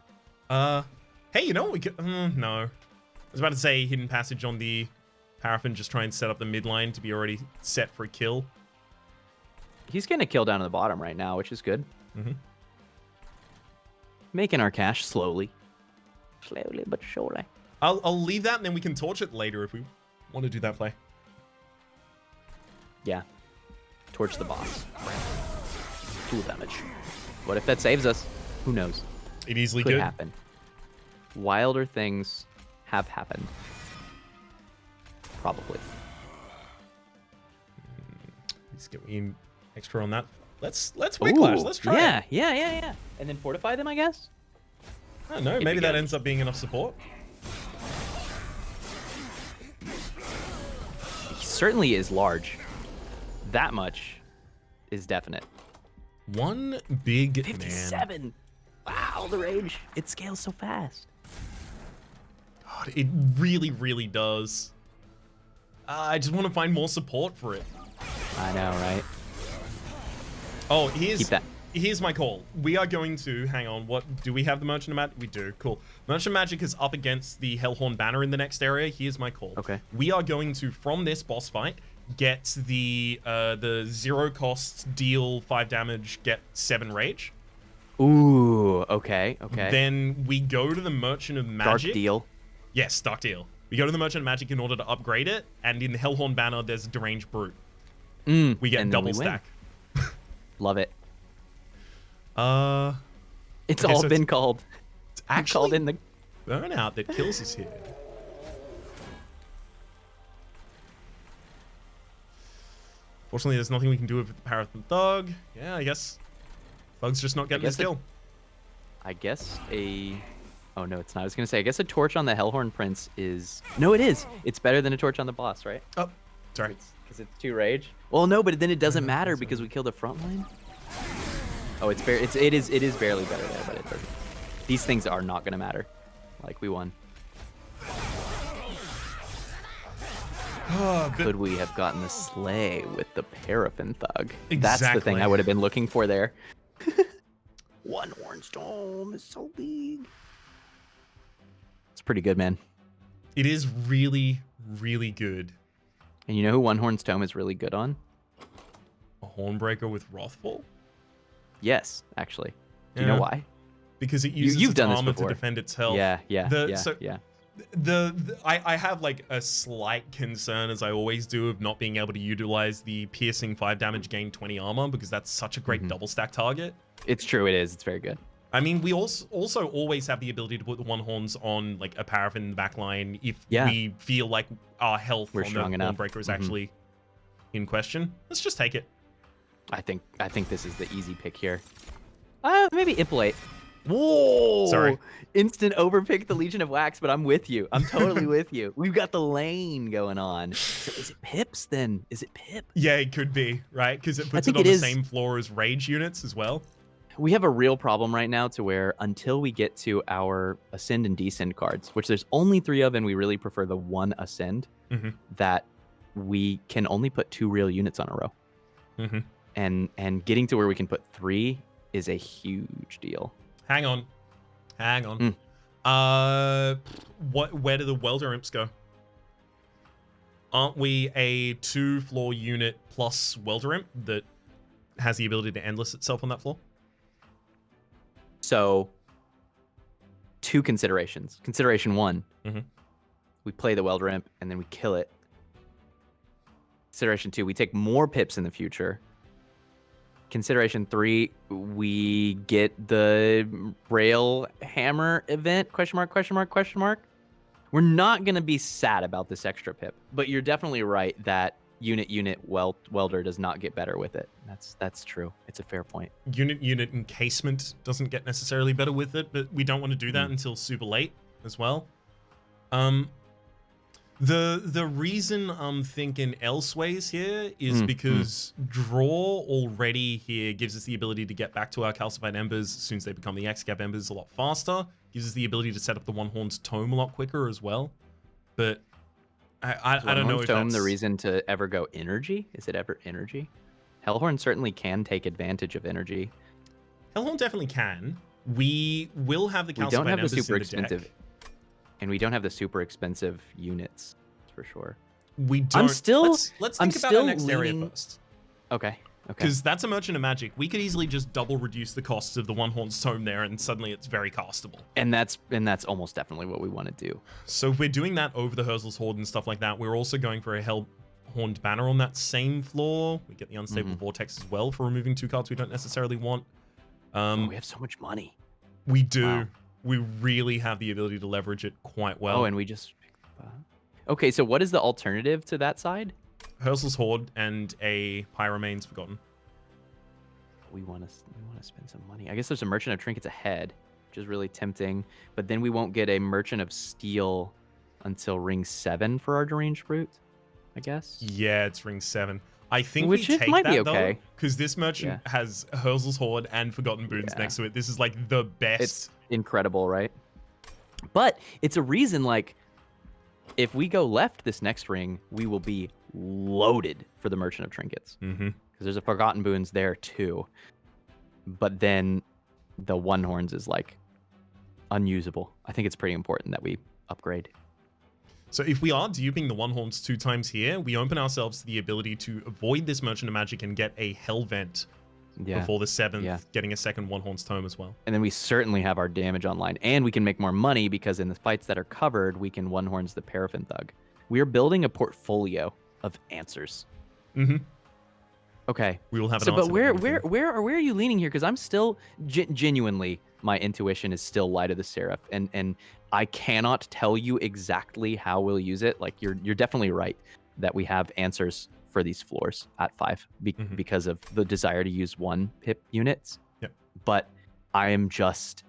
Speaker 1: Hey, you know what we could... no. I was about to say hidden passage on the Paraffin, just try and set up the midline to be already set for a kill.
Speaker 2: He's getting a kill down on the bottom right now, which is good. Making our cash slowly. Slowly but surely.
Speaker 1: I'll leave that and then we can torch it later if we want to do that play.
Speaker 2: Yeah. Torch the boss. 2 damage. What if that saves us? Who knows?
Speaker 1: It easily
Speaker 2: could
Speaker 1: could
Speaker 2: happen. Wilder things have happened. Probably.
Speaker 1: Let's get in extra on that. Let's whiplash. Let's try it.
Speaker 2: Yeah. And then fortify them, I guess?
Speaker 1: I don't know. Maybe that ends up being enough support.
Speaker 2: He certainly is large. That much is definite.
Speaker 1: 1 big
Speaker 2: 57.
Speaker 1: Man.
Speaker 2: Wow, the rage. It scales so fast.
Speaker 1: God, it really, really does. I just want to find more support for it.
Speaker 2: I know, right?
Speaker 1: Oh,
Speaker 2: Keep that.
Speaker 1: Here's my call. We are going to, hang on, what, do we have the Merchant of Magic? We do, cool. Merchant of Magic is up against the Hellhorn banner in the next area. Here's my call.
Speaker 2: Okay.
Speaker 1: We are going to, from this boss fight, get the 0 cost, deal 5 damage, get 7 rage.
Speaker 2: Ooh, okay.
Speaker 1: Then we go to the Merchant of Magic.
Speaker 2: Dark deal.
Speaker 1: Yes, Dark deal. We go to the Merchant of Magic in order to upgrade it, and in the Hellhorn banner, there's a Deranged Brute. We get double stack.
Speaker 2: Love it.
Speaker 1: It's
Speaker 2: all been called.
Speaker 1: It's actually
Speaker 2: called in the
Speaker 1: burnout that kills us here. Fortunately, there's nothing we can do with the Paraffin Thug. Yeah, I guess Thug's just not getting this kill.
Speaker 2: I guess oh no, it's not. I was gonna say, I guess a torch on the Hellhorn Prince is... No, it is. It's better than a torch on the boss, right?
Speaker 1: Oh, sorry.
Speaker 2: Because it's 2 rage. Well, no, but then it doesn't matter because we killed the front line. Oh, it is barely better there, but it doesn't. These things are not gonna matter. Like, we won. Could we have gotten the sleigh with the Paraffin Thug?
Speaker 1: Exactly.
Speaker 2: That's the thing I would have been looking for there. 1 Horn Storm is so big. It's pretty good, man.
Speaker 1: It is really, really good.
Speaker 2: And you know who 1 Horn's Tome is really good on?
Speaker 1: A Hornbreaker with Wrathful?
Speaker 2: Yes, actually. Do you know why?
Speaker 1: Because it uses its armor to defend its health.
Speaker 2: Yeah.
Speaker 1: I have like a slight concern, as I always do, of not being able to utilize the piercing 5 damage gain 20 armor, because that's such a great double stack target.
Speaker 2: It's true, it is. It's very good.
Speaker 1: I mean, we also always have the ability to put the 1 Horns on like a Paraffin in the backline if we feel like our health on the Hornbreaker is actually in question. Let's just take it.
Speaker 2: I think this is the easy pick here. Maybe Impulate. Whoa!
Speaker 1: Sorry.
Speaker 2: Instant overpick the Legion of Wax, but I'm with you. I'm totally with you. We've got the lane going on. So is it Pips then? Is it Pip?
Speaker 1: Yeah, it could be, right? Because it puts it
Speaker 2: think
Speaker 1: on
Speaker 2: it
Speaker 1: the
Speaker 2: is.
Speaker 1: same floor as Rage units as well.
Speaker 2: We have a real problem right now to where until we get to our Ascend and Descend cards, which there's only 3 of, and we really prefer the one Ascend, that we can only put 2 real units on a row. And getting to where we can put 3 is a huge deal.
Speaker 1: Hang on. Where do the Welder Imps go? Aren't we a 2-floor unit plus Welder Imp that has the ability to endless itself on that floor?
Speaker 2: So, 2 considerations. Consideration 1, we play the Welder Imp and then we kill it. Consideration 2, we take more pips in the future. Consideration 3, we get the Rail Hammer event, question mark. We're not going to be sad about this extra pip, but you're definitely right that unit welder does not get better with it. That's true. It's a fair point.
Speaker 1: Unit encasement doesn't get necessarily better with it, but we don't want to do that until super late as well. The reason I'm thinking elseways here is because draw already here gives us the ability to get back to our calcified embers as soon as they become the X-Cap embers a lot faster. Gives us the ability to set up the One Horn's Tome a lot quicker as well. But I don't know if
Speaker 2: Tome
Speaker 1: that's
Speaker 2: the reason to ever go energy. Is it ever energy? Hellhorn certainly can take advantage of energy.
Speaker 1: Hellhorn definitely can. We will have the calcified
Speaker 2: We don't have the
Speaker 1: embers
Speaker 2: super
Speaker 1: in the deck.
Speaker 2: expensive, and we don't have the super expensive units for sure.
Speaker 1: We don't. Let's think about our next area first.
Speaker 2: Okay.
Speaker 1: Because that's a Merchant of Magic. We could easily just double reduce the costs of the One Horn's Tome there, and suddenly it's very castable.
Speaker 2: And that's almost definitely what we want to do.
Speaker 1: So if we're doing that over the Herzl's Horde and stuff like that, we're also going for a Hell-Horned Banner on that same floor. We get the Unstable Vortex as well for removing 2 cards we don't necessarily want.
Speaker 2: We have so much money.
Speaker 1: We do. Wow. We really have the ability to leverage it quite well.
Speaker 2: Oh, and we just... Okay, so what is the alternative to that side?
Speaker 1: Herzl's Horde and a Pyramane's Forgotten.
Speaker 2: We want to spend some money. I guess there's a Merchant of Trinkets ahead, which is really tempting. But then we won't get a Merchant of Steel until Ring 7 for our Deranged Brute, I guess.
Speaker 1: Yeah, it's Ring 7. I think
Speaker 2: Which
Speaker 1: we take
Speaker 2: might
Speaker 1: that,
Speaker 2: be okay.
Speaker 1: because this merchant has Herzl's Horde and Forgotten Boons next to it. This is like the best.
Speaker 2: It's incredible, right? But it's a reason, like, if we go left this next ring, we will be loaded for the Merchant of Trinkets. Because there's a Forgotten Boons there too. But then the One Horns is like unusable. I think it's pretty important that we upgrade.
Speaker 1: So if we are duping the One Horns 2 times here, we open ourselves to the ability to avoid this Merchant of Magic and get a Hell Vent before the 7th, getting a second One Horns Tome as well.
Speaker 2: And then we certainly have our damage online, and we can make more money because in the fights that are covered, we can One Horns the Paraffin Thug. We are building a portfolio of answers. Okay.
Speaker 1: We will have an
Speaker 2: answer. But where are you leaning here? Because I'm still genuinely, my intuition is still Light of the Seraph, and I cannot tell you exactly how we'll use it. Like you're definitely right that we have answers for these floors at 5 because of the desire to use 1 pip units.
Speaker 1: Yep.
Speaker 2: But I am just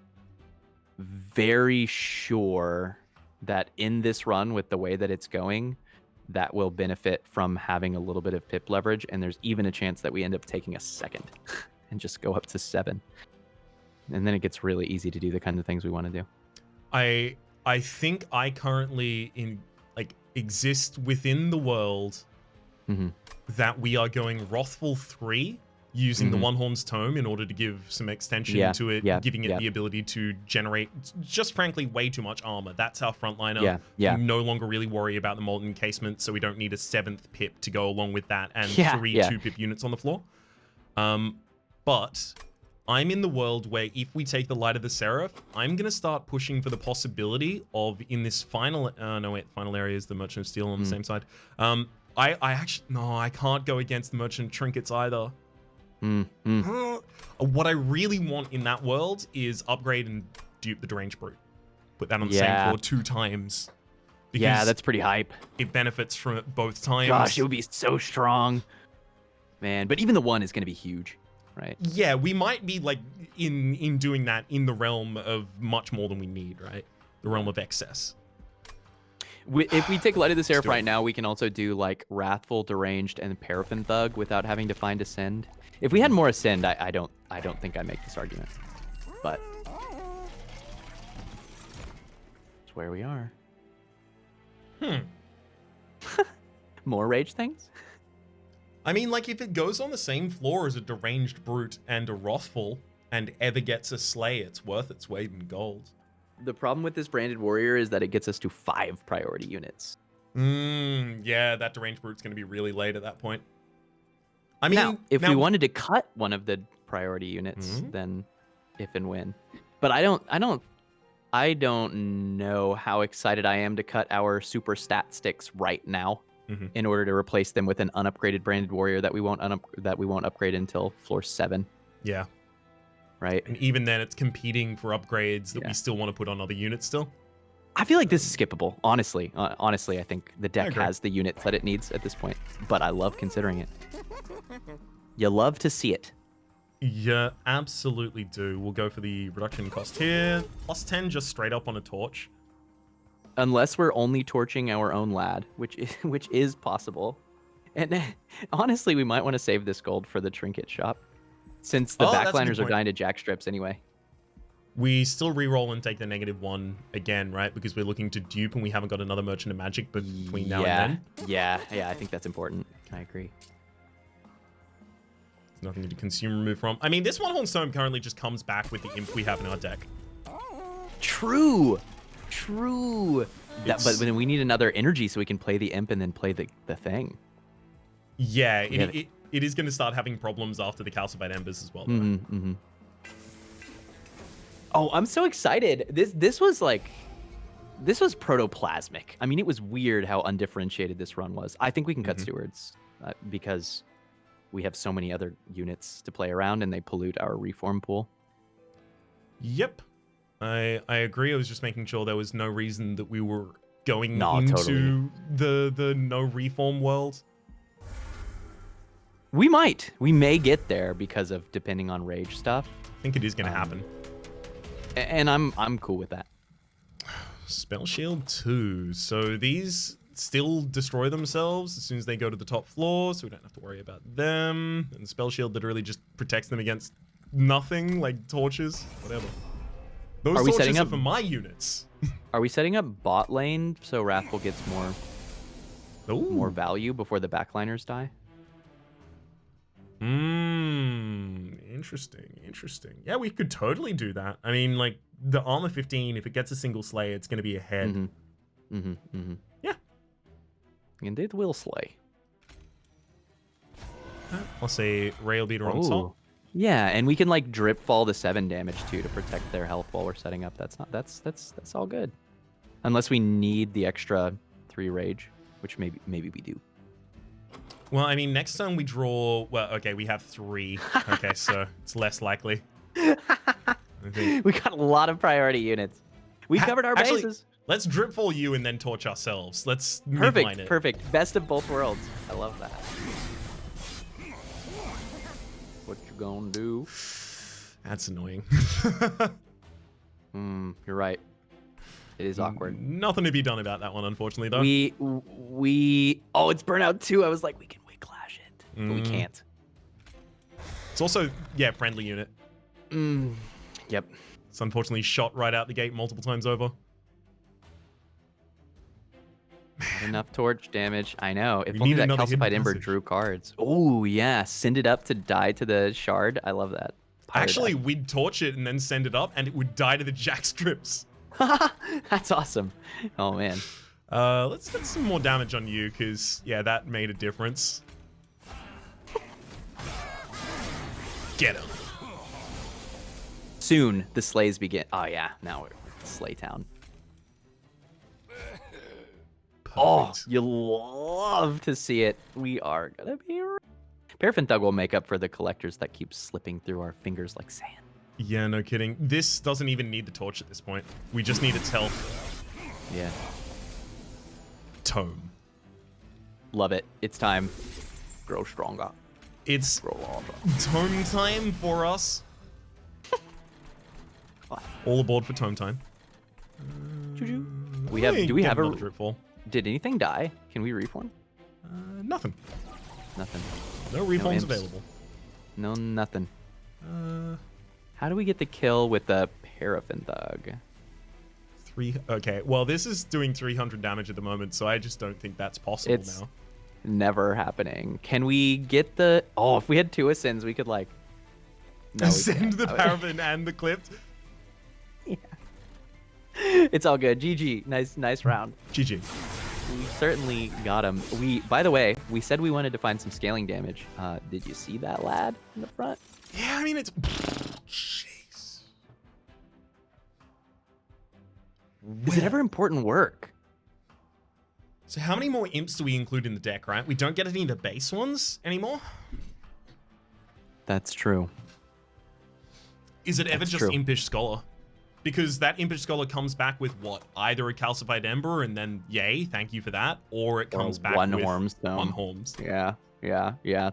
Speaker 2: very sure that in this run, with the way that it's going, that will benefit from having a little bit of pip leverage, and there's even a chance that we end up taking a second and just go up to 7. And then it gets really easy to do the kind of things we want to do.
Speaker 1: I think I currently exist within the world that we are going Wrathful 3 using the One Horn's Tome in order to give some extension to it, giving it the ability to generate just frankly way too much armor. That's our frontliner. We no longer really worry about the Molten Encasement, so we don't need a 7th pip to go along with that and 3 2-pip units on the floor. But I'm in the world where if we take the Light of the Seraph, I'm going to start pushing for the possibility of in this final... final area is the Merchant of Steel on the same side. I can't go against the Merchant of Trinkets either. What I really want in that world is upgrade and dupe the Deranged Brute. Put that on the same floor 2 times.
Speaker 2: Yeah, that's pretty hype.
Speaker 1: It benefits from it both times.
Speaker 2: Gosh, it would be so strong. Man, but even the 1 is going to be huge. right?
Speaker 1: Yeah, we might be like in doing that in the realm of much more than we need, right? The realm of excess.
Speaker 2: If we take Light of the Seraph
Speaker 1: do it.
Speaker 2: right now, we can also do like Wrathful, Deranged, and Paraffin Thug without having to find Ascend. If we had more Ascend, I don't think I make this argument. But it's where we are. More rage things?
Speaker 1: I mean, like, if it goes on the same floor as a Deranged Brute and a Wrathful and ever gets a Slay, it's worth its weight in gold.
Speaker 2: The problem with this Branded Warrior is that it gets us to 5 priority units.
Speaker 1: Yeah, that Deranged Brute's going to be really late at that point. I mean,
Speaker 2: now, if we wanted to cut one of the priority units, then if and when. But I don't know how excited I am to cut our super stat sticks right now. In order to replace them with an unupgraded Branded Warrior that we won't upgrade until floor 7.
Speaker 1: Yeah.
Speaker 2: Right.
Speaker 1: And even then, it's competing for upgrades that we still want to put on other units still.
Speaker 2: I feel like this is skippable. Honestly, I think the deck has the units that it needs at this point. But I love considering it. You love to see it.
Speaker 1: Yeah, absolutely do. We'll go for the reduction cost here. Plus 10 just straight up on a torch.
Speaker 2: Unless we're only torching our own lad, which is possible. And honestly, we might want to save this gold for the trinket shop, since the backliners are dying to jack strips anyway.
Speaker 1: We still reroll and take the -1 again, right? Because we're looking to dupe and we haven't got another Merchant of Magic between now and then.
Speaker 2: Yeah, I think that's important. I agree.
Speaker 1: There's nothing to consume remove from. I mean, this One Horn Tome currently just comes back with the Imp we have in our deck.
Speaker 2: True. But then we need another energy so we can play the Imp and then play the thing.
Speaker 1: Yeah, it is going to start having problems after the Calcified Embers as well.
Speaker 2: Oh, I'm so excited. This was protoplasmic. I mean, it was weird how undifferentiated this run was. I think we can cut Stewards because we have so many other units to play around and they pollute our reform pool.
Speaker 1: Yep. I agree. I was just making sure there was no reason that we were going into the no reform world.
Speaker 2: We may get there because of depending on rage stuff.
Speaker 1: I think it is going to happen.
Speaker 2: And I'm cool with that.
Speaker 1: Spell Shield 2. So these still destroy themselves as soon as they go to the top floor, so we don't have to worry about them. And Spell Shield literally just protects them against nothing, like torches, whatever. Those torches are for my units.
Speaker 2: Are we setting up bot lane so Wrathful gets more value before the backliners die?
Speaker 1: Interesting. Yeah, we could totally do that. I mean, like, the armor 15, if it gets a single slay, it's going to be ahead. Yeah.
Speaker 2: And it will slay.
Speaker 1: I'll say Rail Beater on top.
Speaker 2: Yeah, and we can like drip fall the 7 damage too to protect their health while we're setting up. That's all good. Unless we need the extra 3 rage, which maybe we do.
Speaker 1: Well, I mean, next time we draw... Well, okay, we have 3. Okay, so it's less likely.
Speaker 2: We got a lot of priority units. We covered our bases.
Speaker 1: Let's drip fall you and then torch ourselves. Let's midline it.
Speaker 2: Perfect. Best of both worlds. I love that. What you gonna do?
Speaker 1: That's annoying.
Speaker 2: You're right. It is awkward.
Speaker 1: Nothing to be done about that one, unfortunately, though.
Speaker 2: Oh, it's Burnout 2. I was like, we can Wig Clash it, but we can't.
Speaker 1: It's also, friendly unit.
Speaker 2: Yep.
Speaker 1: It's unfortunately shot right out the gate multiple times over.
Speaker 2: Not enough torch damage. I know. If only that Calcified Ember drew cards. Oh, yeah. Send it up to die to the shard. I love that.
Speaker 1: Actually, we'd torch it and then send it up, and it would die to the jack strips.
Speaker 2: That's awesome. Oh, man.
Speaker 1: Let's get some more damage on you, because, that made a difference. Get him.
Speaker 2: Soon, the slays begin. Oh, yeah. Now we're Slay Town.
Speaker 1: Perfect.
Speaker 2: Oh, you love to see it. We are going to be... Paraffin Thug will make up for the collectors that keep slipping through our fingers like sand.
Speaker 1: Yeah, no kidding. This doesn't even need the torch at this point. We just need its health.
Speaker 2: Yeah.
Speaker 1: Tome.
Speaker 2: Love it. It's time. Grow stronger.
Speaker 1: It's
Speaker 2: Roll all
Speaker 1: tome time for us. All aboard for tome time.
Speaker 2: Choo-choo. Do we have a
Speaker 1: drip fall?
Speaker 2: Did anything die? Can we reform?
Speaker 1: Nothing.
Speaker 2: Nothing.
Speaker 1: No reforms
Speaker 2: imps.
Speaker 1: available.
Speaker 2: No, nothing. How do we get the kill with the Paraffin Thug?
Speaker 1: Okay, well, this is doing 300 damage at the moment, so I just don't think that's possible
Speaker 2: It's
Speaker 1: now.
Speaker 2: never happening. Can we get the... Oh, if we had 2 ascends, we could, like... No, we
Speaker 1: Send
Speaker 2: can't.
Speaker 1: the Paraffin and the clipped.
Speaker 2: Yeah. It's all good. GG. Nice round.
Speaker 1: GG.
Speaker 2: We certainly got him. By the way, we said we wanted to find some scaling damage. Did you see that lad in the front?
Speaker 1: Yeah, I mean, it's... Jeez.
Speaker 2: Is it ever important work?
Speaker 1: So how many more imps do we include in the deck, right? We don't get any of the base ones anymore?
Speaker 2: That's true.
Speaker 1: Is it ever
Speaker 2: That's
Speaker 1: just
Speaker 2: true.
Speaker 1: Impish Scholar? Because that Impish Scholar comes back with what? Either a Calcified Ember and then yay, thank you for that, or it comes back
Speaker 2: one
Speaker 1: with
Speaker 2: Hormstone.
Speaker 1: one Horms.
Speaker 2: Yeah.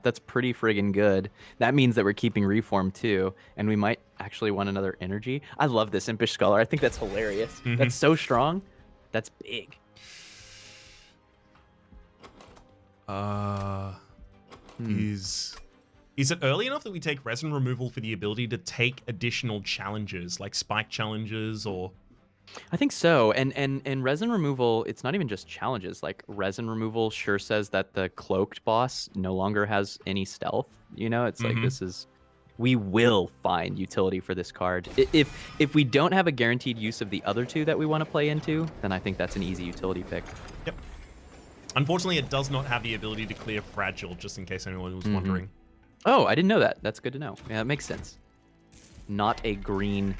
Speaker 2: That's pretty friggin' good. That means that we're keeping Reform too, and we might actually want another energy. I love this Impish Scholar. I think that's hilarious.
Speaker 1: Mhm.
Speaker 2: That's so strong. That's big.
Speaker 1: Is it early enough that we take resin removal for the ability to take additional challenges, like spike challenges or...
Speaker 2: I think so. And resin removal, it's not even just challenges. Like resin removal sure says that the cloaked boss no longer has any stealth. You know, it's like this is... We will find utility for this card. If we don't have a guaranteed use of the other 2 that we want to play into, then I think that's an easy utility pick.
Speaker 1: Yep. Unfortunately, it does not have the ability to clear Fragile, just in case anyone was wondering.
Speaker 2: Oh, I didn't know that. That's good to know. Yeah, it makes sense. Not a green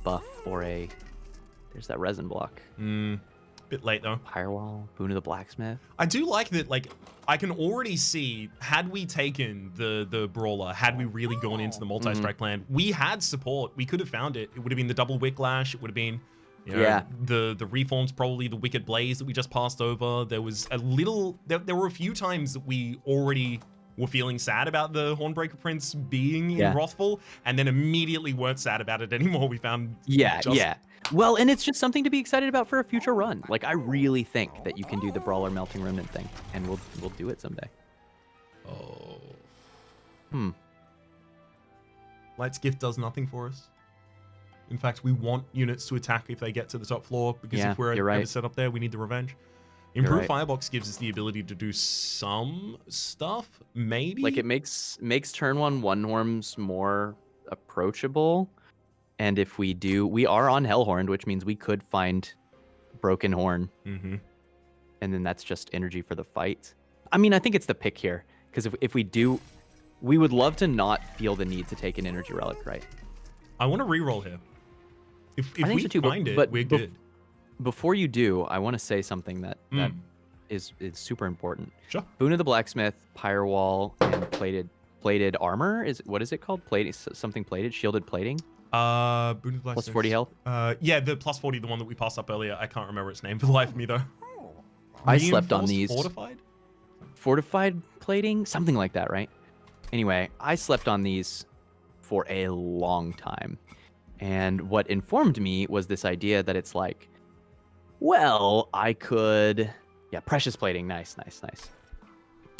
Speaker 2: buff or a... There's that resin block.
Speaker 1: Bit late, though.
Speaker 2: Firewall, Boon of the Blacksmith.
Speaker 1: I do like that, like, I can already see, had we taken the Brawler, had we really gone into the multi-strike plan, we had support. We could have found it. It would have been the double Wicklash. It would have been... You know, the reforms, probably the Wicked Blaze that we just passed over. There was a little... There were a few times that we already were feeling sad about the Hornbreaker Prince being in Wrathful, and then immediately weren't sad about it anymore. We found...
Speaker 2: Yeah. Well, and it's just something to be excited about for a future run. Like, I really think that you can do the Brawler Melting Remnant thing, and we'll do it someday.
Speaker 1: Light's Gift does nothing for us. In fact, we want units to attack if they get to the top floor, because if we're ever set up there, we need the revenge. Improved Firebox gives us the ability to do some stuff, maybe?
Speaker 2: Like, it makes turn 1 Horns more approachable. And if we do, we are on Hellhorned, which means we could find Broken Horn. And then that's just energy for the fight. I mean, I think it's the pick here, because if we do, we would love to not feel the need to take an energy relic, right?
Speaker 1: I want to reroll here. If
Speaker 2: I think
Speaker 1: we
Speaker 2: so too,
Speaker 1: find
Speaker 2: but
Speaker 1: it, we're good.
Speaker 2: Before you do, I want to say something that is super important.
Speaker 1: Sure.
Speaker 2: Boon of the Blacksmith, Firewall, and plated armor. What is it called? Something plated, shielded plating.
Speaker 1: Boon of the Blacksmith.
Speaker 2: Plus 40 health.
Speaker 1: Yeah, the plus 40, the one that we passed up earlier. I can't remember its name for the life of me though.
Speaker 2: I slept on these.
Speaker 1: Fortified
Speaker 2: plating, something like that, right? Anyway, I slept on these for a long time. And what informed me was this idea that it's like, well, I could... Yeah, precious plating. Nice.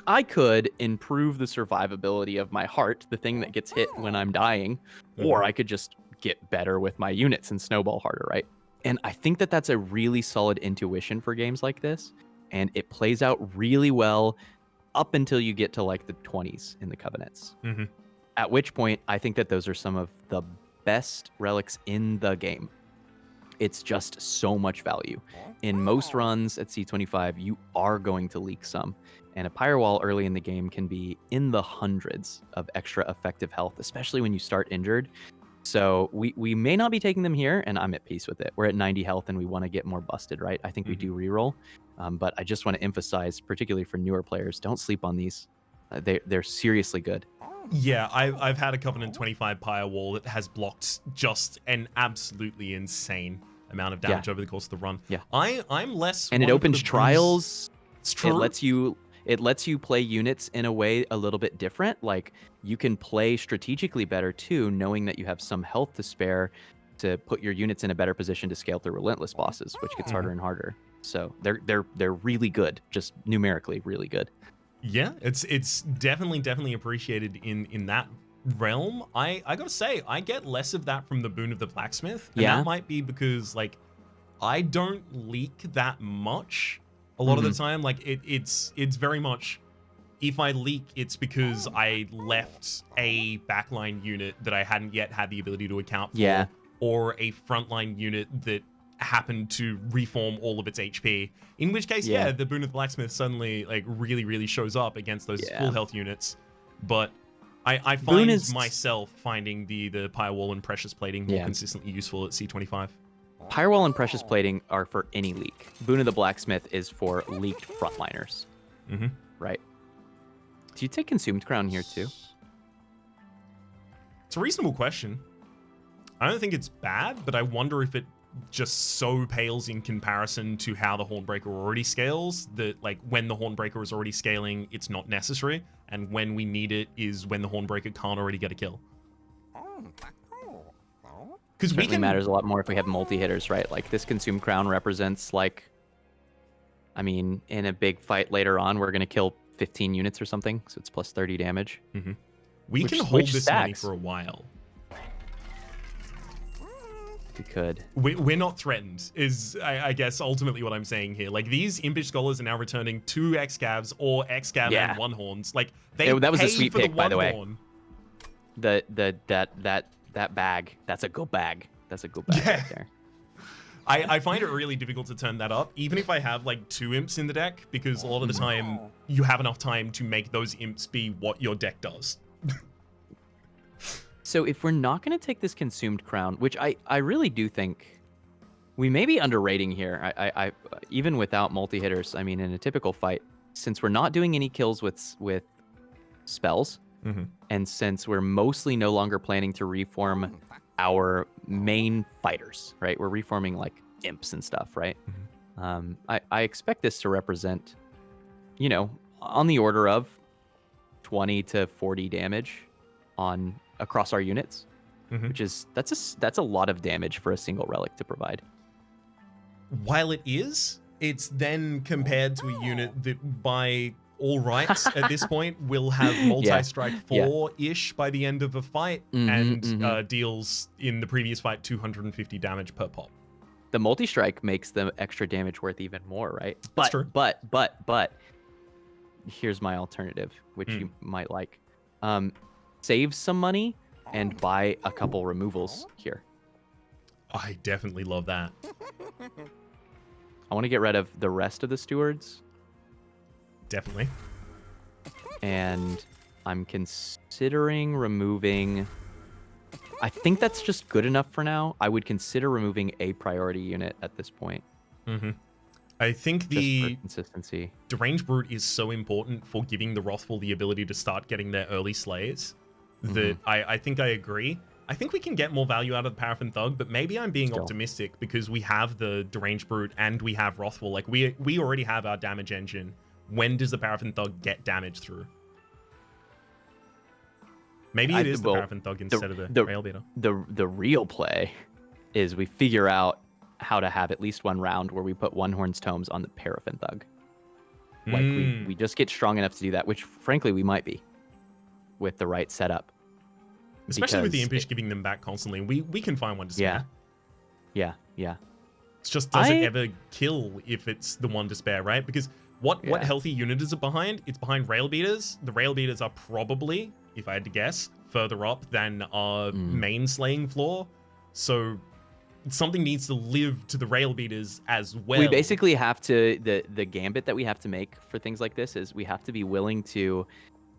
Speaker 2: I could improve the survivability of my heart, the thing that gets hit when I'm dying, or I could just get better with my units and snowball harder, right? And I think that that's a really solid intuition for games like this. And it plays out really well up until you get to like the 20s in the Covenants. At which point, I think that those are some of the best relics in the game. It's just so much value. In most runs at C25, you are going to leak some. And a Firewall early in the game can be in the hundreds of extra effective health, especially when you start injured. So we may not be taking them here, and I'm at peace with it. We're at 90 health, and we want to get more busted, right? I think we do reroll. But I just want to emphasize, particularly for newer players, don't sleep on these. They're seriously good.
Speaker 1: Yeah, I've had a Covenant 25 Firewall that has blocked just an absolutely insane amount of damage over the course of the run.
Speaker 2: Yeah.
Speaker 1: I'm less...
Speaker 2: And it opens trials.
Speaker 1: It's true.
Speaker 2: It It lets you play units in a way a little bit different. Like you can play strategically better too, knowing that you have some health to spare to put your units in a better position to scale through Relentless bosses, which gets harder and harder. So they're really good, just numerically really good.
Speaker 1: Yeah, it's definitely appreciated in that realm. I gotta say, I get less of that from the Boon of the Blacksmith, and that might be because like I don't leak that much a lot of the time. Like it's very much, if I leak, it's because I left a backline unit that I hadn't yet had the ability to account for, or a frontline unit that happened to reform all of its HP. In which case, the Boon of the Blacksmith suddenly like really shows up against those full health units. But I find myself finding the Firewall and Precious Plating more consistently useful at C25.
Speaker 2: Firewall and Precious Plating are for any leak. Boon of the Blacksmith is for leaked frontliners. Right. Do you take Consumed Crown here too?
Speaker 1: It's a reasonable question. I don't think it's bad, but I wonder if it just so pales in comparison to how the Hornbreaker already scales that like when the Hornbreaker is already scaling, it's not necessary, and when we need it is when the Hornbreaker can't already get a kill. Because we can
Speaker 2: matters a lot more if we have multi-hitters, right? Like this Consumed Crown represents like, I mean, in a big fight later on, we're gonna kill 15 units or something, so it's plus 30 damage.
Speaker 1: We can hold this money for a while.
Speaker 2: We could.
Speaker 1: We're not threatened, is I guess ultimately what I'm saying here. Like these Impish Scholars are now returning 2 X-Scavs or X-Scav and 1-Horns. Like they
Speaker 2: that was
Speaker 1: pay
Speaker 2: a sweet
Speaker 1: for
Speaker 2: pick,
Speaker 1: the
Speaker 2: by the way.
Speaker 1: Horn.
Speaker 2: That bag, that's a go bag. That's a go bag right there.
Speaker 1: I find it really difficult to turn that up, even if I have like 2 imps in the deck, because a lot of the time you have enough time to make those imps be what your deck does.
Speaker 2: So if we're not going to take this Consumed Crown, which I really do think we may be underrating here, I even without multi-hitters, I mean, in a typical fight, since we're not doing any kills with spells, and since we're mostly no longer planning to reform our main fighters, right? We're reforming like imps and stuff, right? I expect this to represent, you know, on the order of 20 to 40 damage across our units, which is that's a lot of damage for a single relic to provide.
Speaker 1: While it is, it's then compared to a unit that by all rights at this point will have multi-strike 4-ish by the end of a fight, and deals in the previous fight 250 damage per pop.
Speaker 2: The multi-strike makes the extra damage worth even more, right?
Speaker 1: That's true.
Speaker 2: But here's my alternative, which you might like. Save some money and buy a couple removals here.
Speaker 1: I definitely love that.
Speaker 2: I want to get rid of the rest of the stewards.
Speaker 1: Definitely.
Speaker 2: And I'm considering removing... I think that's just good enough for now. I would consider removing a priority unit at this point.
Speaker 1: I think the
Speaker 2: consistency.
Speaker 1: Deranged Brute is so important for giving the Wrathful the ability to start getting their early slays that I think I agree. I think we can get more value out of the Paraffin Thug, but maybe I'm being optimistic because we have the Deranged Brute and we have Wrathful. Like we already have our damage engine. When does the Paraffin Thug get damage through? Maybe it is the Paraffin Thug instead of the Railbeater.
Speaker 2: The real play is we figure out how to have at least one round where we put 1-Horn's Tomes on the Paraffin Thug. Like we just get strong enough to do that, which frankly we might be with the right setup.
Speaker 1: Especially with the Impish giving them back constantly. We can find one to spare.
Speaker 2: Yeah.
Speaker 1: It's just, does it ever kill if it's the one to spare, right? Because what healthy unit is it behind? It's behind Railbeaters. The Railbeaters are probably, if I had to guess, further up than our main slaying floor. So something needs to live to the Railbeaters as well.
Speaker 2: We basically have to, the gambit that we have to make for things like this is we have to be willing to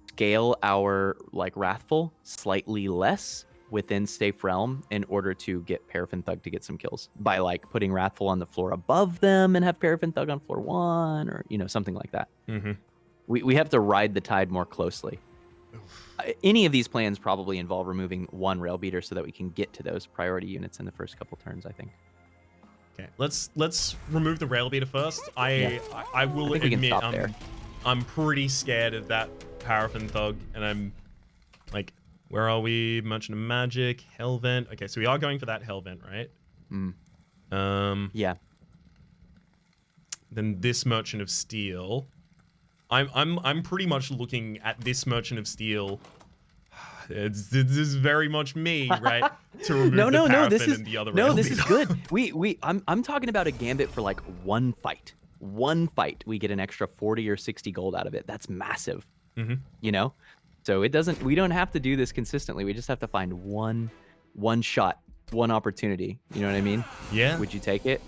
Speaker 2: scale our like Wrathful slightly less within safe realm in order to get Paraffin Thug to get some kills by like putting Wrathful on the floor above them and have Paraffin Thug on floor 1 or, you know, something like that. We have to ride the tide more closely. Any of these plans probably involve removing 1 Railbeater so that we can get to those priority units in the first couple turns, I think.
Speaker 1: Okay, let's remove the Railbeater first. I will admit I'm pretty scared of that Paraffin Thug, and I'm like, where are we? Merchant of Magic, Hellvent. Okay, so we are going for that Hellvent, right?
Speaker 2: Yeah.
Speaker 1: Then this Merchant of Steel. I'm pretty much looking at this Merchant of Steel. This is very much me, right? To remove the Paraffin and the other rail
Speaker 2: this
Speaker 1: beater.
Speaker 2: is good. I'm talking about a gambit for like one fight. One fight, we get an extra 40 or 60 gold out of it. That's massive. You know? So we don't have to do this consistently. We just have to find one shot, one opportunity. You know what I mean?
Speaker 1: Yeah.
Speaker 2: Would you take it?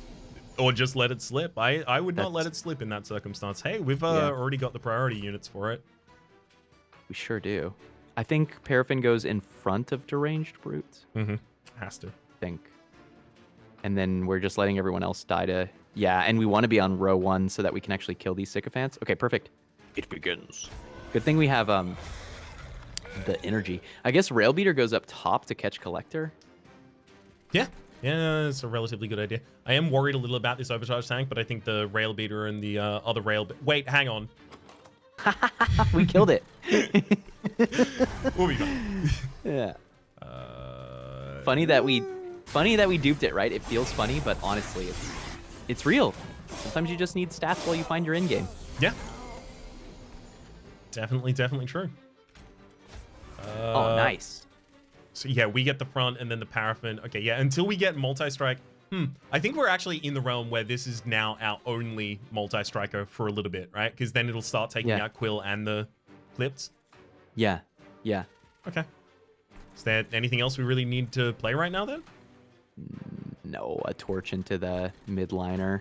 Speaker 1: Or just let it slip. I would not let it slip in that circumstance. Hey, we've already got the priority units for it.
Speaker 2: We sure do. I think Paraffin goes in front of Deranged Brutes.
Speaker 1: Has to.
Speaker 2: I think. And then we're just letting everyone else die to... Yeah, and we want to be on row 1 so that we can actually kill these sycophants. Okay, perfect. It begins. Good thing we have the energy. I guess Railbeater goes up top to catch Collector.
Speaker 1: Yeah. Yeah, it's a relatively good idea. I am worried a little about this overcharge tank, but I think the rail beater and the other rail... Wait, hang on.
Speaker 2: We killed it.
Speaker 1: We'll be fine.
Speaker 2: Yeah. Funny that we duped it, right? It feels funny, but honestly, it's real. Sometimes you just need stats while you find your end game.
Speaker 1: Yeah. Definitely true.
Speaker 2: Oh, nice.
Speaker 1: So yeah, we get the front and then the Paraffin. Okay, yeah, until we get multi-strike. I think we're actually in the realm where this is now our only multi-striker for a little bit, right? Because then it'll start taking out Quill and the Clips.
Speaker 2: Yeah.
Speaker 1: Okay. Is there anything else we really need to play right now then?
Speaker 2: No, a torch into the midliner.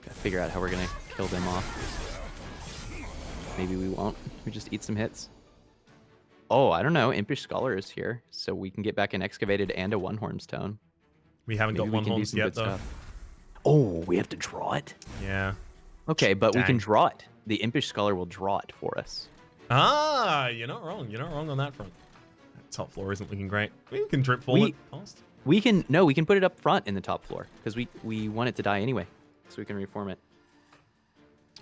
Speaker 2: Gotta figure out how we're gonna kill them off. Maybe we won't. We just eat some hits. Oh, I don't know. Impish Scholar is here, so we can get back an Excavated and a One-Horn Stone.
Speaker 1: We haven't got One-Horns yet, though.
Speaker 2: Stuff. Oh, we have to draw it?
Speaker 1: Yeah.
Speaker 2: Okay, but we can draw it. The Impish Scholar will draw it for us.
Speaker 1: Ah, you're not wrong. You're not wrong on that front. That top floor isn't looking great. We can drip fall it past.
Speaker 2: We can put it up front in the top floor, because we want it to die anyway, so we can reform it.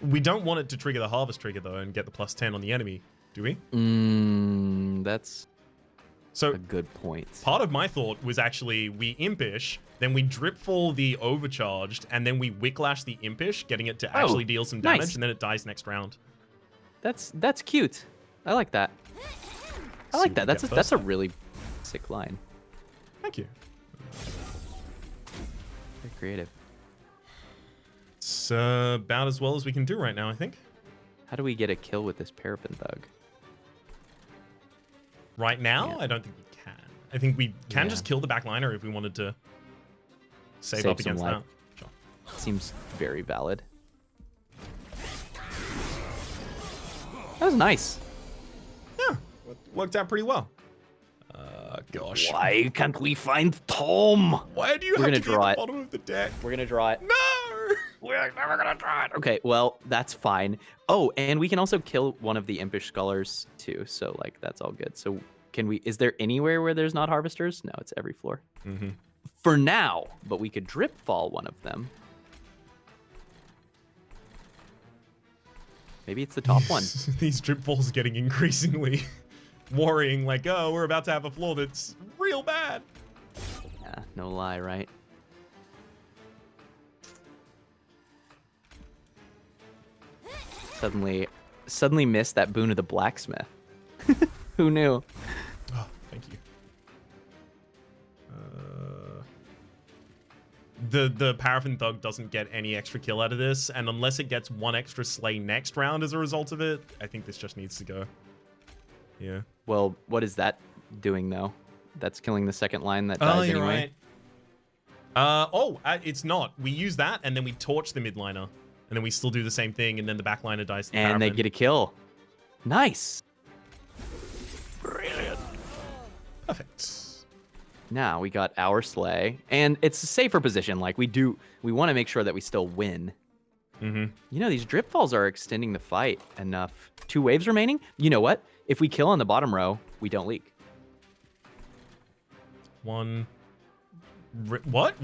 Speaker 1: We don't want it to trigger the Harvest trigger, though, and get the +10 on the enemy, do we?
Speaker 2: That's a good point.
Speaker 1: Part of my thought was actually we Impish, then we drip fall the Overcharged, and then we Wicklash the Impish, getting it to actually deal some damage, and then it dies next round.
Speaker 2: That's cute. I like that. I like that. That's a really sick line.
Speaker 1: Thank you.
Speaker 2: Very creative.
Speaker 1: It's about as well as we can do right now, I think.
Speaker 2: How do we get a kill with this Paraffin Thug?
Speaker 1: Right now, I don't think we can. I think we can just kill the backliner if we wanted to save up against that. Sure.
Speaker 2: Seems very valid. That was nice.
Speaker 1: Yeah, worked out pretty well. Gosh.
Speaker 2: Why can't we find Tom?
Speaker 1: Why do you have to be at the bottom of the deck?
Speaker 2: We're gonna draw it.
Speaker 1: No!
Speaker 2: We're never gonna draw it. Okay, well, that's fine. Oh, and we can also kill one of the Impish Scholars too, so like that's all good. So is there anywhere where there's not Harvesters? No, it's every floor. For now, but we could drip fall one of them. Maybe it's the top one.
Speaker 1: These drip falls are getting increasingly worrying, like, oh, we're about to have a floor that's real bad.
Speaker 2: Yeah, no lie, right? Suddenly missed that boon of the blacksmith. Who knew?
Speaker 1: Oh, thank you. The Paraffin Thug doesn't get any extra kill out of this, and unless it gets one extra slay next round as a result of it, I think this just needs to go. Yeah.
Speaker 2: Well, what is that doing though? That's killing the second line that dies anyway.
Speaker 1: Right. It's not. We use that, and then we torch the midliner, and then we still do the same thing, and then the backliner dies.
Speaker 2: And they get a kill. Nice. Brilliant.
Speaker 1: Perfect.
Speaker 2: Now we got our slay, and it's a safer position. Like we want to make sure that we still win. You know, these drip falls are extending the fight enough. 2 waves remaining. You know what? If we kill on the bottom row, we don't leak.
Speaker 1: What?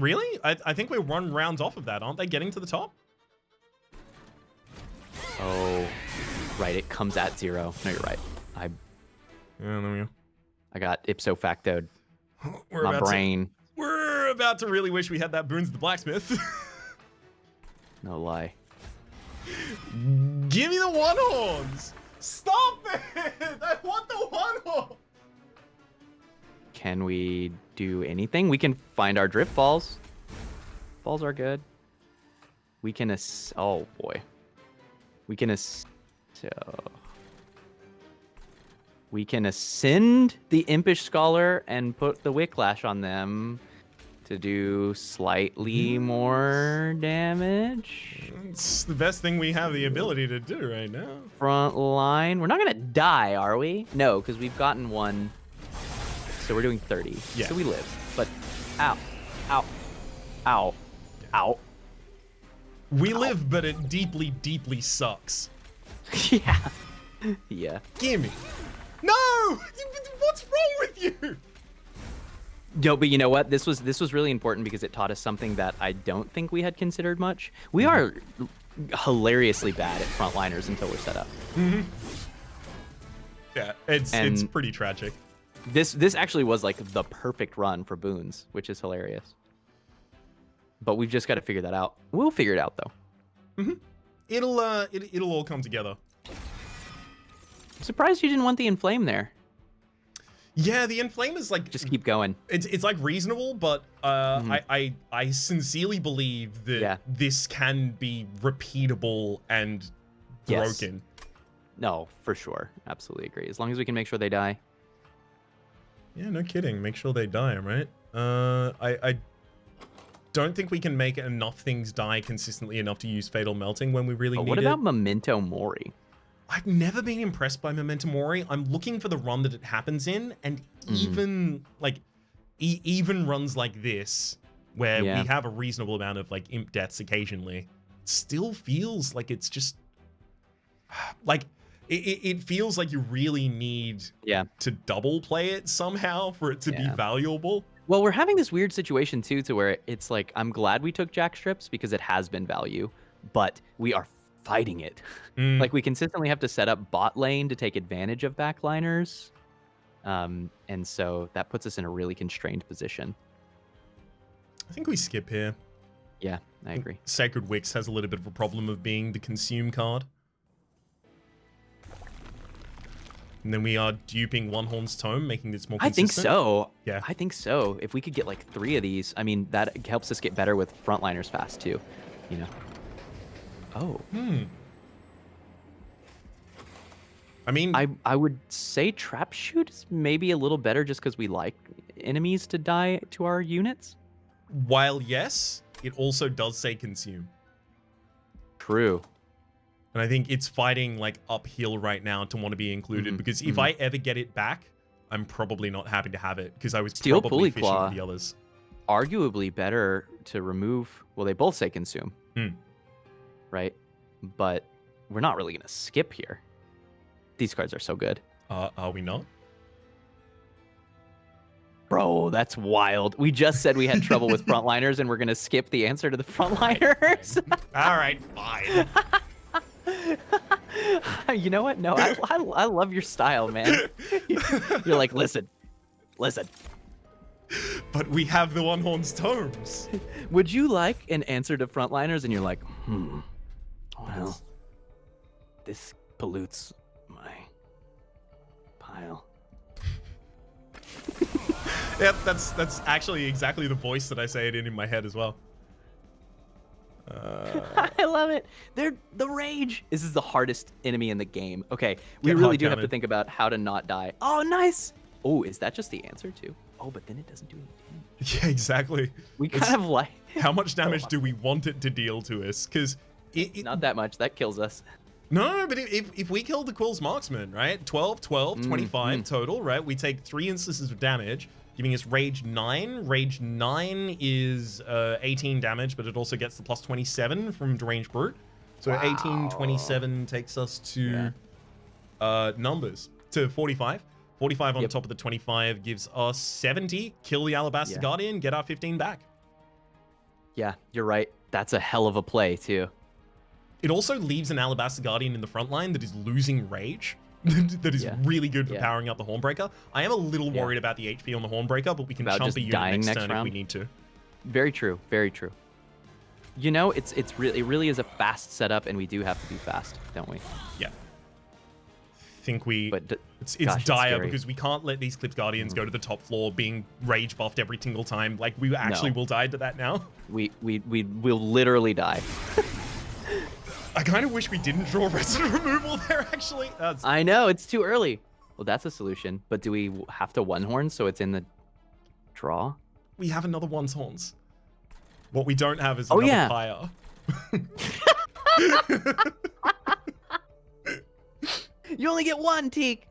Speaker 1: Really? I think we're 1 round off of that. Aren't they getting to the top?
Speaker 2: Oh, right. It comes at 0. No, you're right.
Speaker 1: Yeah, there we go.
Speaker 2: I got ipso factoed.
Speaker 1: We're
Speaker 2: My brain.
Speaker 1: We're about to really wish we had that Boons the Blacksmith.
Speaker 2: No lie.
Speaker 1: Give me the one horns! Stop it! I want the one horn!
Speaker 2: Can we do anything? We can find our drift falls. Falls are good. We can oh boy. We can we can ascend the Impish Scholar and put the Wicklash on them to do slightly more damage.
Speaker 1: It's the best thing we have the ability to do right now.
Speaker 2: Front line. We're not gonna die, are we? No, because we've gotten one. So we're doing 30.
Speaker 1: Yeah.
Speaker 2: So we live. But ow. Ow. Ow. Ow.
Speaker 1: We live, but it deeply, deeply sucks.
Speaker 2: Yeah. Yeah.
Speaker 1: Gimme. No! What's wrong with you?
Speaker 2: No, but you know what? This was really important because it taught us something that I don't think we had considered much. We are hilariously bad at frontliners until we're set up.
Speaker 1: Yeah, it's pretty tragic.
Speaker 2: This actually was like the perfect run for boons, which is hilarious. But we've just got to figure that out. We'll figure it out though.
Speaker 1: It'll all come together.
Speaker 2: I'm surprised you didn't want the inflame there.
Speaker 1: Yeah, the inflame is like
Speaker 2: just keep going.
Speaker 1: It's like reasonable, but I sincerely believe that this can be repeatable and broken.
Speaker 2: No, for sure. Absolutely agree. As long as we can make sure they die.
Speaker 1: Yeah, no kidding. Make sure they die, right? I don't think we can make enough things die consistently enough to use Fatal Melting when we really need it.
Speaker 2: What about Memento Mori?
Speaker 1: I've never been impressed by Memento Mori. I'm looking for the run that it happens in, and even like even runs like this, where we have a reasonable amount of like imp deaths occasionally, it still feels like it's just like it feels like you really need to double play it somehow for it to be valuable.
Speaker 2: Well, we're having this weird situation too, to where it's like, I'm glad we took Jack Strips because it has been value, but we are fighting it. Like we consistently have to set up bot lane to take advantage of backliners. And so that puts us in a really constrained position.
Speaker 1: I think we skip here.
Speaker 2: Yeah, I agree.
Speaker 1: Sacred Wix has a little bit of a problem of being the consume card. And then we are duping One Horn's Tome, making this more consistent.
Speaker 2: I think so.
Speaker 1: Yeah.
Speaker 2: I think so. If we could get like 3 of these, I mean, that helps us get better with frontliners fast too, you know? Oh.
Speaker 1: I mean,
Speaker 2: I would say Trap Shoot is maybe a little better just because we like enemies to die to our units.
Speaker 1: While yes, it also does say consume.
Speaker 2: True.
Speaker 1: And I think it's fighting like uphill right now to want to be included because if I ever get it back, I'm probably not happy to have it because I was
Speaker 2: Steel
Speaker 1: probably
Speaker 2: Pulley
Speaker 1: fishing
Speaker 2: Claw,
Speaker 1: for the others.
Speaker 2: Arguably better to remove. Well, they both say consume. Right? But we're not really going to skip here. These cards are so good.
Speaker 1: Are we not?
Speaker 2: Bro, that's wild. We just said we had trouble with frontliners and we're going to skip the answer to the frontliners.
Speaker 1: All right, fine.
Speaker 2: You know what? No, I love your style, man. You're like, listen.
Speaker 1: But we have the One Horn's Tomes.
Speaker 2: Would you like an answer to frontliners? And you're like, well, this pollutes my pile.
Speaker 1: Yep, that's actually exactly the voice that I say it in my head as well.
Speaker 2: I love it. They're the rage. This is the hardest enemy in the game. Okay, we really do have to think about how to not die. Oh, nice. Oh, is that just the answer too? Oh, but then it doesn't do any damage.
Speaker 1: Yeah, exactly.
Speaker 2: We kind of like...
Speaker 1: How much damage do we want it to deal to us? Because
Speaker 2: not that much. That kills us.
Speaker 1: No, but if we kill the Quill's Marksman, right? 12, 25 total, right? We take 3 instances of damage, giving us Rage 9. Rage 9 is 18 damage, but it also gets the plus 27 from Deranged Brute. So 18, 27 takes us to numbers, to 45. 45 on top of the 25 gives us 70. Kill the Alabaster Guardian, get our 15 back.
Speaker 2: Yeah, you're right. That's a hell of a play, too.
Speaker 1: It also leaves an Alabaster Guardian in the front line that is losing rage. That is really good for powering up the Hornbreaker. I am a little worried about the HP on the Hornbreaker, but we can chump a unit next turn if we need to.
Speaker 2: Very true. Very true. You know, it really is a fast setup, and we do have to be fast, don't we?
Speaker 1: Yeah. Think we...
Speaker 2: But
Speaker 1: it's dire because we can't let these Clipped Guardians go to the top floor being rage buffed every single time. Like, we actually will die to that now.
Speaker 2: We will literally die.
Speaker 1: I kind of wish we didn't draw resident removal there, actually.
Speaker 2: I know, it's too early. Well, that's a solution. But do we have to one horn so it's in the draw?
Speaker 1: We have another one's horns. What we don't have is another pyre.
Speaker 2: You only get one, Teak.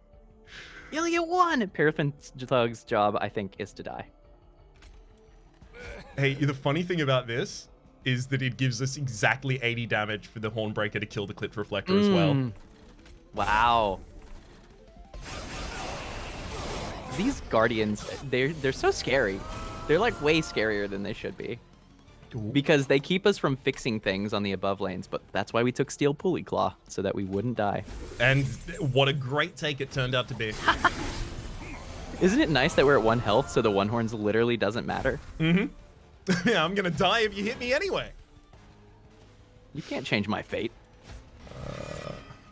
Speaker 2: You only get one. Paraffin Thug's job, I think, is to die.
Speaker 1: Hey, the funny thing about this is that it gives us exactly 80 damage for the Hornbreaker to kill the Clipped Reflector as well.
Speaker 2: Wow. These Guardians, they're so scary. They're like way scarier than they should be. Because they keep us from fixing things on the above lanes, but that's why we took Steel Pulley Claw, so that we wouldn't die.
Speaker 1: And what a great take it turned out to be.
Speaker 2: Isn't it nice that we're at 1 health, so the one horns literally doesn't matter?
Speaker 1: Mm-hmm. Yeah, I'm gonna die if you hit me anyway.
Speaker 2: You can't change my fate.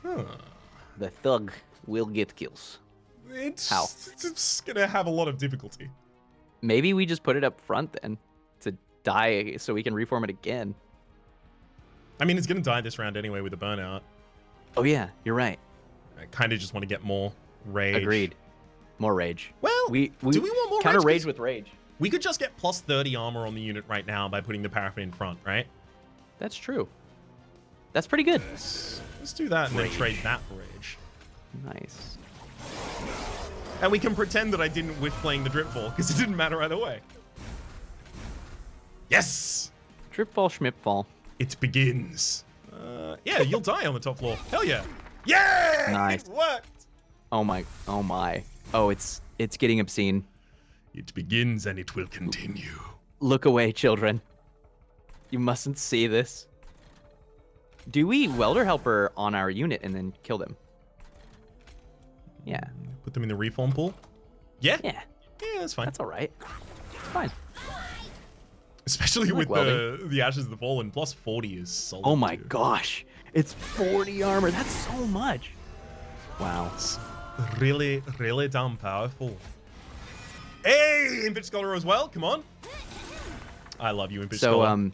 Speaker 2: The Thug will get kills.
Speaker 1: It's gonna have a lot of difficulty.
Speaker 2: Maybe we just put it up front then to die so we can reform it again.
Speaker 1: I mean, it's gonna die this round anyway with a burnout.
Speaker 2: Oh yeah, you're right.
Speaker 1: I kind of just want to get more rage.
Speaker 2: Agreed. More rage.
Speaker 1: Well, do we want more
Speaker 2: counter
Speaker 1: rage?
Speaker 2: Rage with rage.
Speaker 1: We could just get plus 30 armor on the unit right now by putting the Paraffin in front, right?
Speaker 2: That's true. That's pretty good.
Speaker 1: Let's do that and then trade that for rage.
Speaker 2: Nice.
Speaker 1: And we can pretend that I didn't whiff playing the Dripfall, because it didn't matter either way. Yes!
Speaker 2: Dripfall, Schmipfall.
Speaker 1: It begins. Yeah, you'll die on the top floor. Hell yeah. Yeah!
Speaker 2: Nice.
Speaker 1: It worked!
Speaker 2: Oh my. Oh my. Oh, it's getting obscene.
Speaker 1: It begins and it will continue.
Speaker 2: Look away, children. You mustn't see this. Do we Welder Helper on our unit and then kill them? Yeah.
Speaker 1: Put them in the reform pool? Yeah?
Speaker 2: Yeah.
Speaker 1: Yeah, that's fine.
Speaker 2: That's all right. It's fine.
Speaker 1: Especially with the Ashes of the Fallen. Plus 40 is solid.
Speaker 2: Oh my gosh. It's 40 armor. That's so much. Wow.
Speaker 1: It's really, really damn powerful. Hey, Impish Scholar as well. Come on. I love you, Impish Scholar.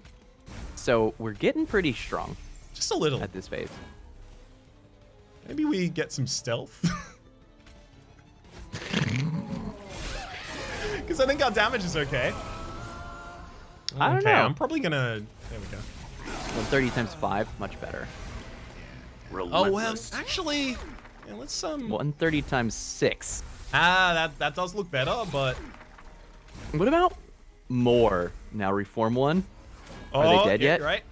Speaker 2: So we're getting pretty strong.
Speaker 1: Just a little.
Speaker 2: At this phase.
Speaker 1: Maybe we get some stealth. Because I think our damage is okay.
Speaker 2: I don't know.
Speaker 1: I'm probably gonna... There we go.
Speaker 2: 130 times 5, much better.
Speaker 1: Relentless. Oh, well, actually... Yeah, let's...
Speaker 2: 130 times 6.
Speaker 1: That does look better, but...
Speaker 2: What about more? Now reform one? Are they dead yet?
Speaker 1: Right.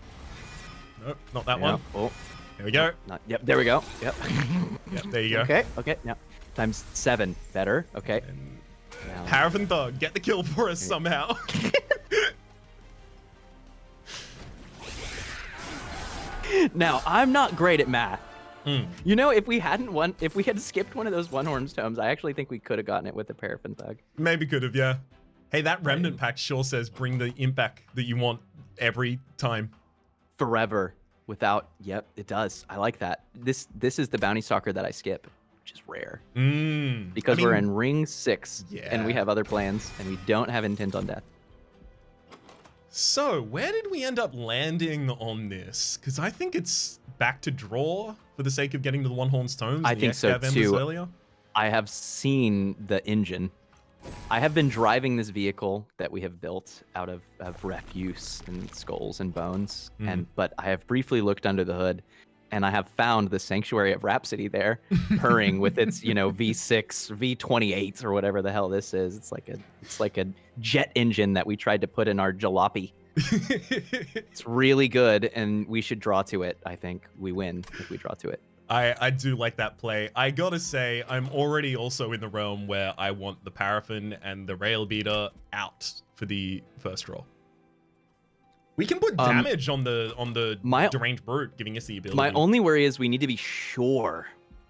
Speaker 1: Nope, not that one.
Speaker 2: Oh.
Speaker 1: There we go.
Speaker 2: Yep, there we go. Yep.
Speaker 1: Yep, there you go.
Speaker 2: Okay, now. Times 7. Better. Okay.
Speaker 1: Paraffin Thug, get the kill for us somehow.
Speaker 2: Now, I'm not great at math. You know, if we had skipped one of those one horns tomes, I actually think we could have gotten it with the Paraffin Thug.
Speaker 1: Maybe could have, yeah. Hey, that remnant pack sure says bring the impact that you want every time.
Speaker 2: Forever. Without, yep, it does. I like that. This is the bounty stalker that I skip, which is rare. Because we're in ring 6 and we have other plans and we don't have intent on death.
Speaker 1: So, where did we end up landing on this? Because I think it's back to draw for the sake of getting to the One Horn's Tomes.
Speaker 2: I think so too. Earlier. I have seen the engine. I have been driving this vehicle that we have built out of refuse and skulls and bones, but I have briefly looked under the hood, and I have found the Sanctuary of Rhapsody there, purring with its V6, V28 or whatever the hell this is. It's like a jet engine that we tried to put in our jalopy. It's really good, and we should draw to it. I think we win if we draw to it.
Speaker 1: I do like that play. I gotta say, I'm already also in the realm where I want the Paraffin and the Rail Beater out for the first draw. We can put damage on the
Speaker 2: my-
Speaker 1: deranged brute, giving us the ability.
Speaker 2: My only worry is we need to be sure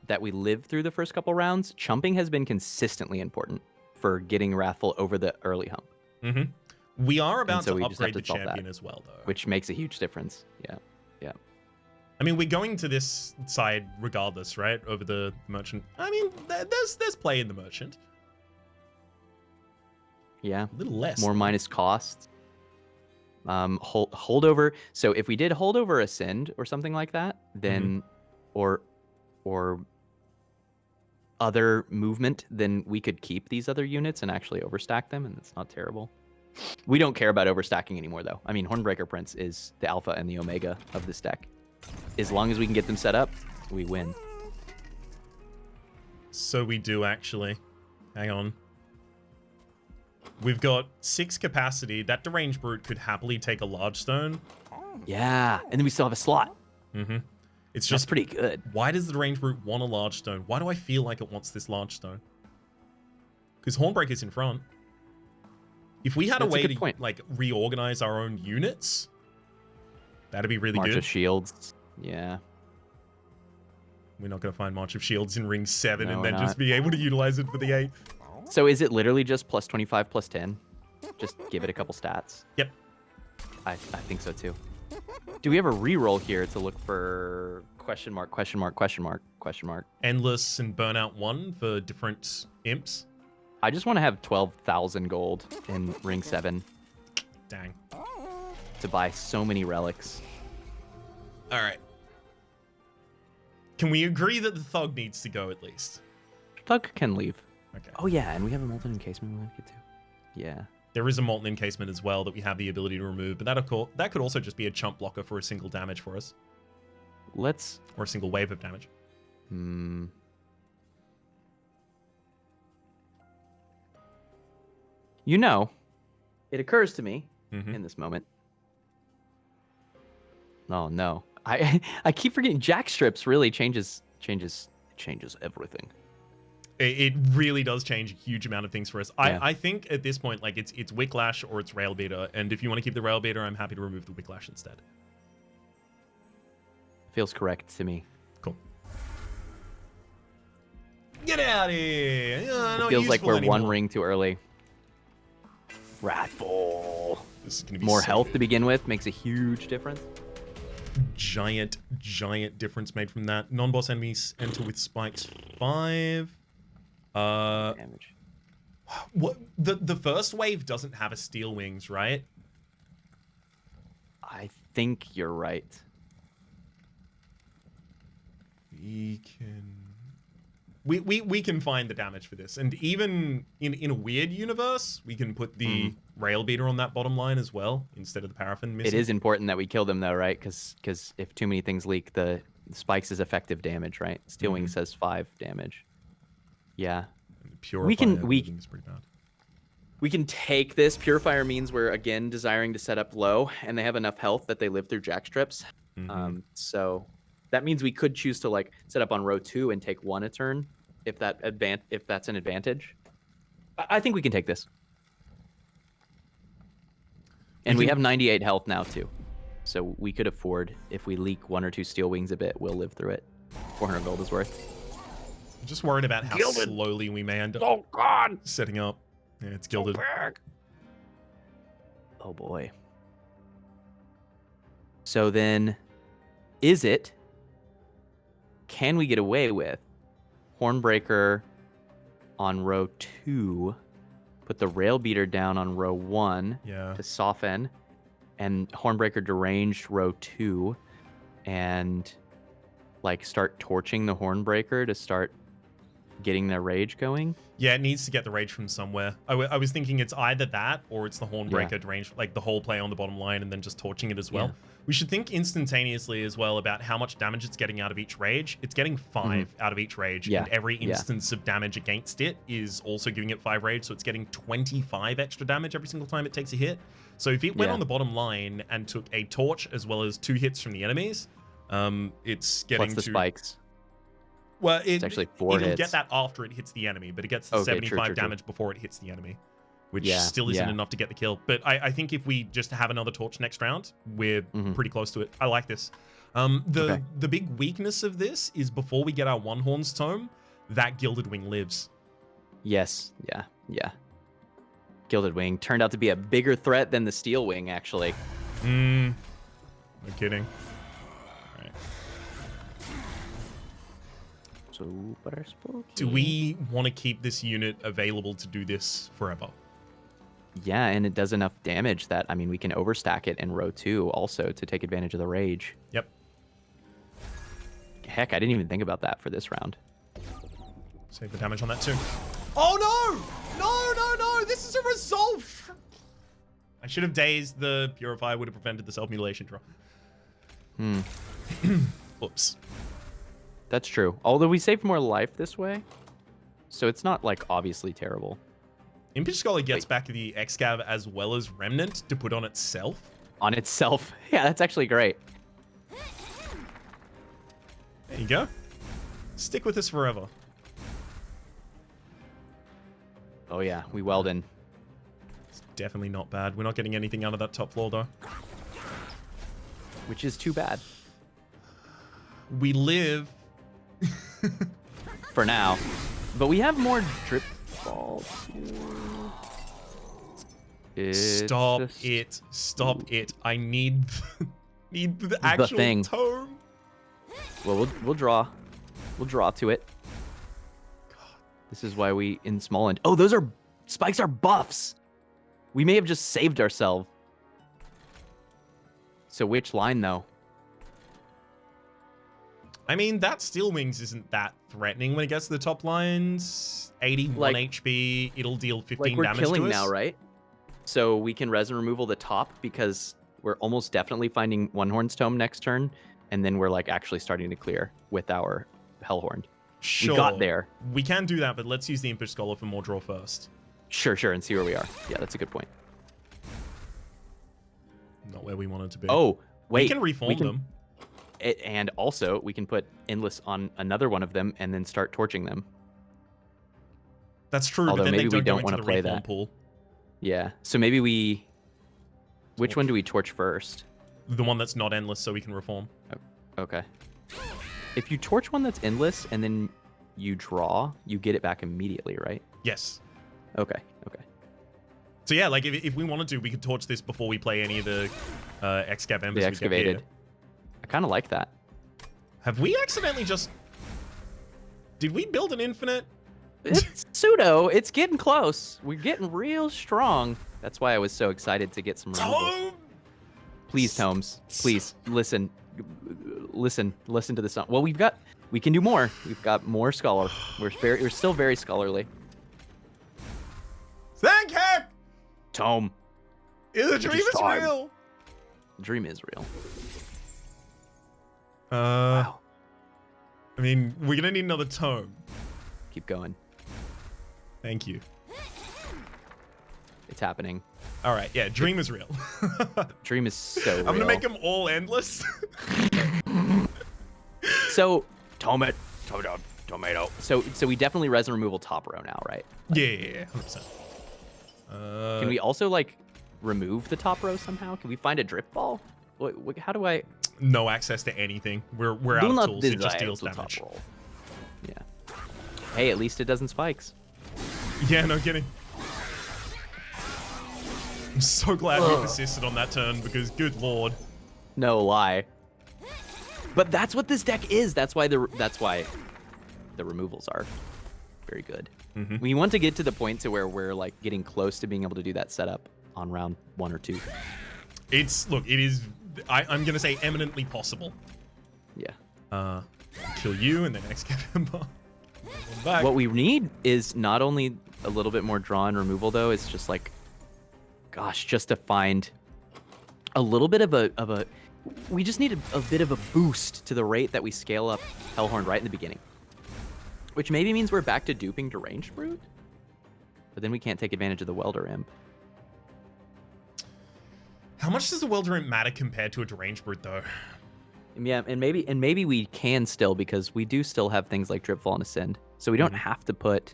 Speaker 2: that we live through the first couple rounds. Chumping has been consistently important for getting Wrathful over the early hump.
Speaker 1: Mm-hmm. We are about
Speaker 2: so
Speaker 1: to
Speaker 2: we just have
Speaker 1: upgrade
Speaker 2: to
Speaker 1: the
Speaker 2: solve
Speaker 1: champion
Speaker 2: that,
Speaker 1: as well, though.
Speaker 2: which makes a huge difference. Yeah.
Speaker 1: I mean, we're going to this side regardless, right? Over the merchant. I mean, there's play in the merchant.
Speaker 2: Yeah.
Speaker 1: A little less.
Speaker 2: More minus costs. Holdover. So if we did holdover Ascend or something like that, then or other movement, then we could keep these other units and actually overstack them, and it's not terrible. We don't care about overstacking anymore, though. I mean, Hornbreaker Prince is the alpha and the omega of this deck. As long as we can get them set up, we win.
Speaker 1: So we do, actually. Hang on. We've got 6 capacity. That deranged brute could happily take a large stone.
Speaker 2: Yeah, and then we still have a slot.
Speaker 1: Mm-hmm. It's
Speaker 2: That's
Speaker 1: just
Speaker 2: pretty good.
Speaker 1: Why does the deranged brute want a large stone? Why do I feel like it wants this large stone? Because Hornbreaker's in front. If we had a way to like reorganize our own units, that'd be really
Speaker 2: March
Speaker 1: good.
Speaker 2: of Shields. Yeah.
Speaker 1: We're not going to find March of Shields in ring 7
Speaker 2: No,
Speaker 1: and then just be able to utilize it for the 8th.
Speaker 2: So is it literally just plus 25, plus 10? Just give it a couple stats?
Speaker 1: Yep.
Speaker 2: I think so too. Do we have a reroll here to look for question mark, question mark, question mark, question mark?
Speaker 1: Endless and Burnout 1 for different imps.
Speaker 2: I just want to have 12,000 gold in ring 7
Speaker 1: Dang.
Speaker 2: to buy so many relics.
Speaker 1: All right. Can we agree that the Thug needs to go at least?
Speaker 2: Thug can leave.
Speaker 1: Okay.
Speaker 2: Oh yeah, and we have a molten encasement we want to get to. Yeah.
Speaker 1: There is a molten encasement as well that we have the ability to remove, but that could also just be a chump blocker for a single damage for us.
Speaker 2: Let's...
Speaker 1: Or a single wave of damage.
Speaker 2: You know, it occurs to me in this moment. Oh no. I keep forgetting jack strips really changes everything.
Speaker 1: It really does change a huge amount of things for us.
Speaker 2: Yeah.
Speaker 1: I think at this point, like it's Wicklash or it's Rail Beater, and if you want to keep the Rail Beater, I'm happy to remove the Wicklash instead.
Speaker 2: Feels correct to me.
Speaker 1: Cool. Get out of here!
Speaker 2: It feels like we're one ring too early. Wrathful.
Speaker 1: This is gonna be
Speaker 2: more
Speaker 1: so
Speaker 2: health
Speaker 1: good.
Speaker 2: to begin with makes a huge difference.
Speaker 1: Giant difference made from that. Non-boss enemies enter with spikes 5.
Speaker 2: Damage.
Speaker 1: What the first wave doesn't have a steel wings, right?
Speaker 2: I think you're right.
Speaker 1: We can find the damage for this, and even in a weird universe, we can put the Rail Beater on that bottom line as well instead of the Paraffin missing.
Speaker 2: It is important that we kill them though, right? Because if too many things leak, the spikes is effective damage, right? Steel Wing says 5 damage. Yeah. We can
Speaker 1: is pretty bad.
Speaker 2: We can take this. Purifier means we're again desiring to set up low, and they have enough health that they live through jack strips. So that means we could choose to like set up on row 2 and take 1 a turn, if that's an advantage. I think we can take this. And we have 98 health now too, so we could afford, if we leak 1 or 2 steel wings a bit, we'll live through it. 400 gold is worth.
Speaker 1: I'm just worried about how slowly we may end up setting up. Yeah, it's gilded.
Speaker 2: Oh boy. So then, can we get away with Hornbreaker on row 2, put the Rail Beater down on row 1 to soften, and Hornbreaker deranged row 2, and like start torching the Hornbreaker to start getting their rage going?
Speaker 1: Yeah, it needs to get the rage from somewhere. I was thinking it's either that or it's the Hornbreaker deranged, like the whole play on the bottom line and then just torching it as well. We should think instantaneously as well about how much damage it's getting out of each rage. It's getting 5 out of each rage, and every instance of damage against it is also giving it 5 rage, so it's getting 25 extra damage every single time it takes a hit. So if it went on the bottom line and took a torch as well as 2 hits from the enemies, it's getting
Speaker 2: plus the spikes.
Speaker 1: Well,
Speaker 2: it's actually 4 hits.
Speaker 1: It'll get that after it hits the enemy, but it gets the 75 damage before it hits the enemy. which still isn't enough to get the kill. But I think if we just have another torch next round, we're pretty close to it. I like this. The big weakness of this is before we get our One Horn's Tome, that Gilded Wing lives.
Speaker 2: Yes. Yeah. Gilded Wing turned out to be a bigger threat than the Steel Wing, actually.
Speaker 1: No kidding. All right.
Speaker 2: Super spooky.
Speaker 1: Do we want to keep this unit available to do this forever?
Speaker 2: Yeah, and it does enough damage that, I mean, we can overstack it in row 2 also to take advantage of the rage.
Speaker 1: Yep.
Speaker 2: Heck, I didn't even think about that for this round.
Speaker 1: Save the damage on that too. Oh no! No! This is a resolve! I should have dazed the Purifier, would have prevented the self-mutilation draw. Oops.
Speaker 2: That's true. Although we saved more life this way, so it's not, like, obviously terrible.
Speaker 1: Impish Scholar gets back the Excav as well as Remnant to put on itself.
Speaker 2: On itself. Yeah, that's actually great.
Speaker 1: There you go. Stick with us forever.
Speaker 2: Oh yeah, we weld in.
Speaker 1: It's definitely not bad. We're not getting anything out of that top floor though.
Speaker 2: Which is too bad.
Speaker 1: We live.
Speaker 2: For now. But we have more drip balls.
Speaker 1: Stop it. I need the actual
Speaker 2: thing.
Speaker 1: tome.
Speaker 2: Well, we'll draw. We'll draw to it. This is why we in small end. Oh, those are spikes are buffs. We may have just saved ourselves. So which line though?
Speaker 1: I mean, that Steel Wings isn't that threatening when it gets to the top lines. 81 HP, it'll deal 15
Speaker 2: we're
Speaker 1: damage
Speaker 2: killing
Speaker 1: to us.
Speaker 2: now, right? So we can resin removal the top because we're almost definitely finding One Horn's Tome next turn, and then we're like actually starting to clear with our Hellhorn.
Speaker 1: Sure.
Speaker 2: We got there.
Speaker 1: We can do that, but let's use the Impish Scholar for more draw first.
Speaker 2: Sure, and see where we are. Yeah, that's a good point.
Speaker 1: Not where we wanted to be.
Speaker 2: Oh, wait.
Speaker 1: We can reform them.
Speaker 2: And also, we can put Endless on another one of them and then start torching them.
Speaker 1: That's true,
Speaker 2: Although
Speaker 1: but then
Speaker 2: maybe
Speaker 1: they
Speaker 2: we
Speaker 1: don't
Speaker 2: don't
Speaker 1: go
Speaker 2: want
Speaker 1: into
Speaker 2: to
Speaker 1: the
Speaker 2: play
Speaker 1: reform
Speaker 2: that.
Speaker 1: pool.
Speaker 2: Yeah, so maybe we... Which one do we torch first?
Speaker 1: The one that's not Endless, so we can reform.
Speaker 2: Okay. If you torch one that's Endless and then you draw, you get it back immediately, right?
Speaker 1: Yes.
Speaker 2: Okay.
Speaker 1: So yeah, like if we wanted to, we could torch this before we play any of the Excav Embers.
Speaker 2: The excavated. I kind of like that.
Speaker 1: Have we accidentally just... Did we build an infinite?
Speaker 2: It's pseudo. It's getting close. We're getting real strong. That's why I was so excited to get some removals.
Speaker 1: Tome!
Speaker 2: Please, Tomes. Please, listen to the song. Well, we can do more. We've got more scholar. We're still very scholarly.
Speaker 1: Thank heck!
Speaker 2: Tome.
Speaker 1: The dream is real!
Speaker 2: The dream is real.
Speaker 1: Wow. I mean, we're gonna need another tome.
Speaker 2: Keep going.
Speaker 1: Thank you.
Speaker 2: It's happening.
Speaker 1: All right, yeah, dream is real.
Speaker 2: Dream is so real.
Speaker 1: I'm gonna make them all endless.
Speaker 2: So, tomato. So we definitely resin removal top row now, right?
Speaker 1: Yeah, 100%.
Speaker 2: Can we also like remove the top row somehow? Can we find a drip ball? How do I?
Speaker 1: No access to anything. We're out of tools. It just deals damage.
Speaker 2: Yeah. Hey, at least it doesn't spikes.
Speaker 1: Yeah, no kidding. I'm so glad we persisted on that turn because, good lord.
Speaker 2: No lie. But that's what this deck is. That's why the removals are very good.
Speaker 1: Mm-hmm.
Speaker 2: We want to get to the point to where we're like getting close to being able to do that setup on round 1 or 2.
Speaker 1: It is. I'm gonna say eminently possible.
Speaker 2: Yeah.
Speaker 1: Kill you and then Excavate.
Speaker 2: What we need is not only a little bit more draw and removal though. It's just like, gosh, just to find a little bit of a. We just need a bit of a boost to the rate that we scale up Hellhorn right in the beginning. Which maybe means we're back to duping Deranged Brute. But then we can't take advantage of the Welder Imp.
Speaker 1: How much does the Welder Imp matter compared to a Deranged Brute, though?
Speaker 2: Yeah, and maybe we can still, because we do still have things like Dripfall and Ascend. So we don't have to put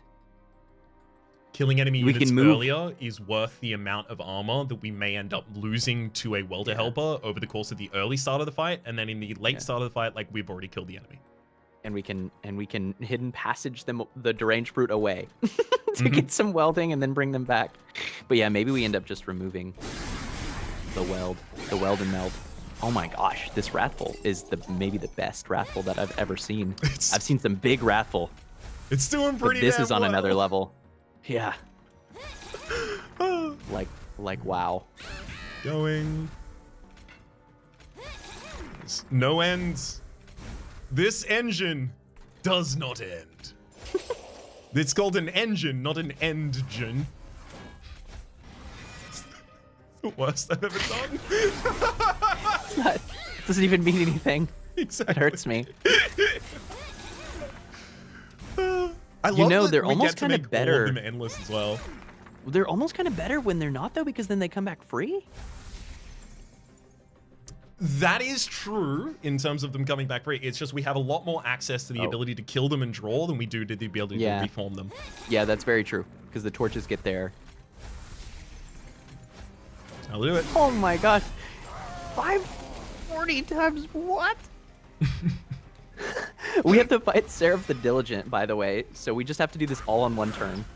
Speaker 1: Killing enemy
Speaker 2: We
Speaker 1: units
Speaker 2: can move.
Speaker 1: earlier is worth the amount of armor that we may end up losing to a welder helper over the course of the early start of the fight, and then in the late start of the fight, like we've already killed the enemy.
Speaker 2: And we can hidden passage them the deranged brute away to get some welding and then bring them back. But yeah, maybe we end up just removing the weld and meld. Oh my gosh, this Wrathful is maybe the best Wrathful that I've ever seen. I've seen some big Wrathful.
Speaker 1: It's doing pretty.
Speaker 2: But this is on
Speaker 1: well.
Speaker 2: another level. Yeah. like wow.
Speaker 1: Going. No ends. This engine does not end. It's called an engine, not an end-gen. It's the worst I've ever done.
Speaker 2: It doesn't even mean anything.
Speaker 1: Exactly.
Speaker 2: It hurts me.
Speaker 1: I love that
Speaker 2: they're
Speaker 1: we
Speaker 2: almost
Speaker 1: get to
Speaker 2: kind
Speaker 1: make
Speaker 2: of better.
Speaker 1: all of them endless as well.
Speaker 2: They're almost kind of better when they're not, though, because then they come back free.
Speaker 1: That is true in terms of them coming back free. It's just we have a lot more access to the ability to kill them and draw than we do to the ability to reform them.
Speaker 2: Yeah, that's very true, because the torches get there.
Speaker 1: I'll do it.
Speaker 2: Oh my gosh. 540 times what? We have to fight Seraph the Diligent, by the way, so we just have to do this all on one turn.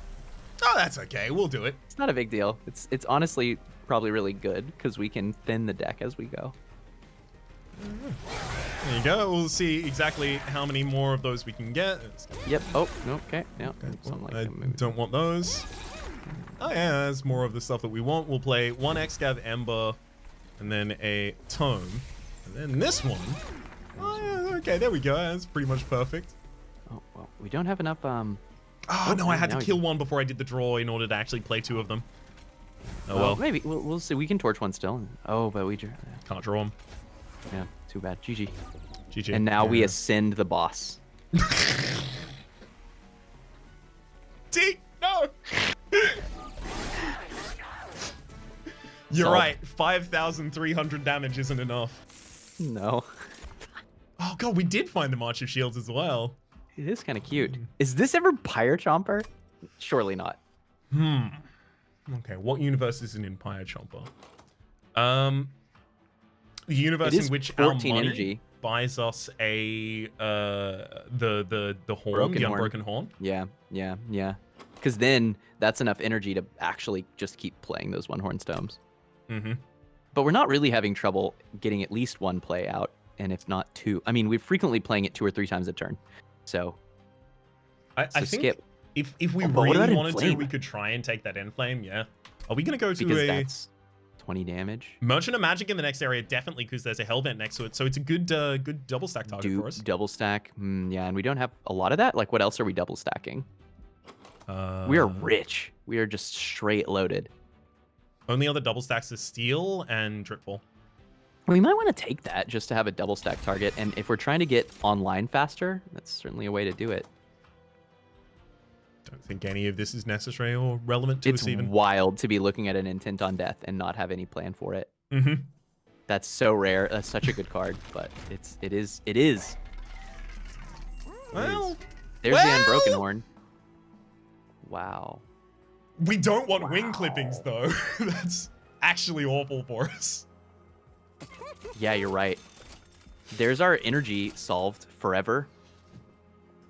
Speaker 1: Oh, that's okay. We'll do it.
Speaker 2: It's not a big deal. It's honestly probably really good, because we can thin the deck as we go.
Speaker 1: There you go. We'll see exactly how many more of those we can get.
Speaker 2: Yep. Oh, no, okay. Yeah,
Speaker 1: Well, I don't want those. Oh yeah, there's more of the stuff that we want. We'll play one Excav Ember, and then a Tome, and then this one. Oh yeah, okay, there we go. That's pretty much perfect.
Speaker 2: Oh well, we don't have enough.
Speaker 1: Oh no, I had to kill one before I did the draw in order to actually play two of them. Oh well.
Speaker 2: Maybe we'll see. We can torch one still. Oh, but we
Speaker 1: can't draw them.
Speaker 2: Yeah, too bad. GG.
Speaker 1: GG.
Speaker 2: And now we ascend the boss.
Speaker 1: T, no. You're right. 5,300 damage isn't enough.
Speaker 2: No.
Speaker 1: Oh god, we did find the March of Shields as well.
Speaker 2: It is kind of cute. Is this ever Pyre Chomper? Surely not.
Speaker 1: Okay, what universe isn't in Pyre Chomper? The universe in which our money
Speaker 2: energy
Speaker 1: buys us a the horn, the unbroken horn.
Speaker 2: Yeah. Because then that's enough energy to actually just keep playing those one horn stones. But we're not really having trouble getting at least one play out, and if not two. I mean, we're frequently playing it 2 or 3 times a turn. So
Speaker 1: I think
Speaker 2: skip.
Speaker 1: if we really wanted to, we could try and take that end flame. Yeah. Are we gonna go to
Speaker 2: because that's 20 damage.
Speaker 1: Merchant of Magic in the next area, definitely, because there's a Hellvent next to it, so it's a good good double stack target for us.
Speaker 2: Double stack, yeah, and we don't have a lot of that. Like, what else are we double stacking? We are rich. We are just straight loaded.
Speaker 1: Only other double stacks is Steel and Dripfall.
Speaker 2: We might want to take that just to have a double stack target, and if we're trying to get online faster, that's certainly a way to do it.
Speaker 1: Don't think any of this is necessary or relevant to us even.
Speaker 2: It's wild to be looking at an Intent on Death and not have any plan for it. That's so rare. That's such a good card, but it is.
Speaker 1: Well,
Speaker 2: there's the Unbroken Horn. Wow.
Speaker 1: We don't want wing clippings though. That's actually awful for us.
Speaker 2: Yeah, you're right. There's our energy solved forever.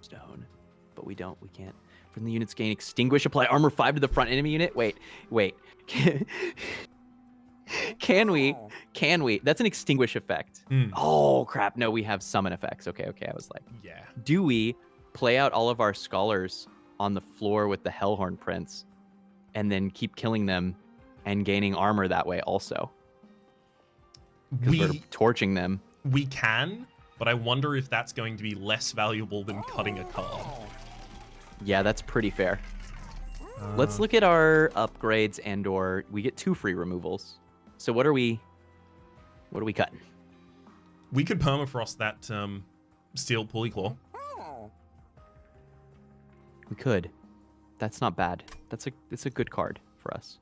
Speaker 2: Stone, but we can't. From the units gain extinguish, apply armor 5 to the front enemy unit. Wait. Can we? That's an extinguish effect. Oh crap! No, we have summon effects. Okay. I was like,
Speaker 1: yeah.
Speaker 2: Do we play out all of our scholars on the floor with the Hellhorn Prince, and then keep killing them and gaining armor that way also? We're torching them.
Speaker 1: We can, but I wonder if that's going to be less valuable than cutting a card.
Speaker 2: Yeah, that's pretty fair. Let's look at our upgrades and/or we get 2 free removals. So what are we cutting?
Speaker 1: We could permafrost that Steel Pulley Claw.
Speaker 2: We could. That's not bad. It's a good card for us.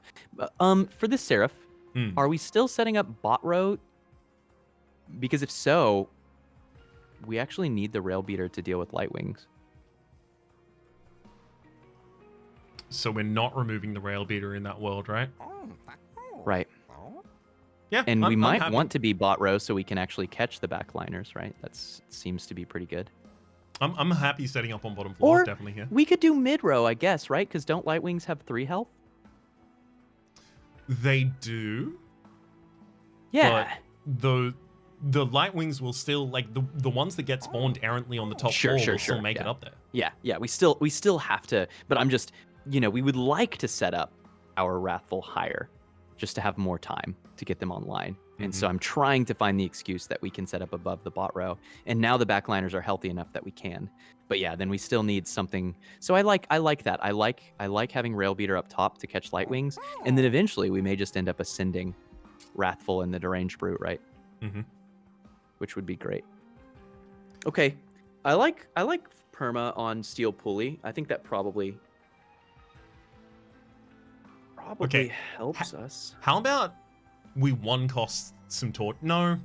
Speaker 2: For this Seraph, are we still setting up bot row? Because if so, we actually need the Rail Beater to deal with Light Wings.
Speaker 1: So we're not removing the rail beater in that world, right?
Speaker 2: Right.
Speaker 1: Yeah,
Speaker 2: And we
Speaker 1: I'm
Speaker 2: might
Speaker 1: happy.
Speaker 2: want to be bot row so we can actually catch the backliners, right? That seems to be pretty good.
Speaker 1: I'm happy setting up on bottom floor,
Speaker 2: Or
Speaker 1: definitely here.
Speaker 2: we could do mid row, I guess, right? Because don't light wings have 3 health?
Speaker 1: They do.
Speaker 2: Yeah.
Speaker 1: But the light wings will still, like, the ones that get spawned errantly on the top floor will still make it up there.
Speaker 2: Yeah. We still have to, but I'm just, we would like to set up our Wrathful higher just to have more time to get them online. And so I'm trying to find the excuse that we can set up above the bot row. And now the backliners are healthy enough that we can. But yeah, then we still need something. So I like that. I like having Rail Beater up top to catch light wings. And then eventually we may just end up ascending Wrathful and the Deranged Brute, right? Which would be great. Okay. I like perma on Steel Pulley. I think that probably helps us.
Speaker 1: How about we one cost some torch? No,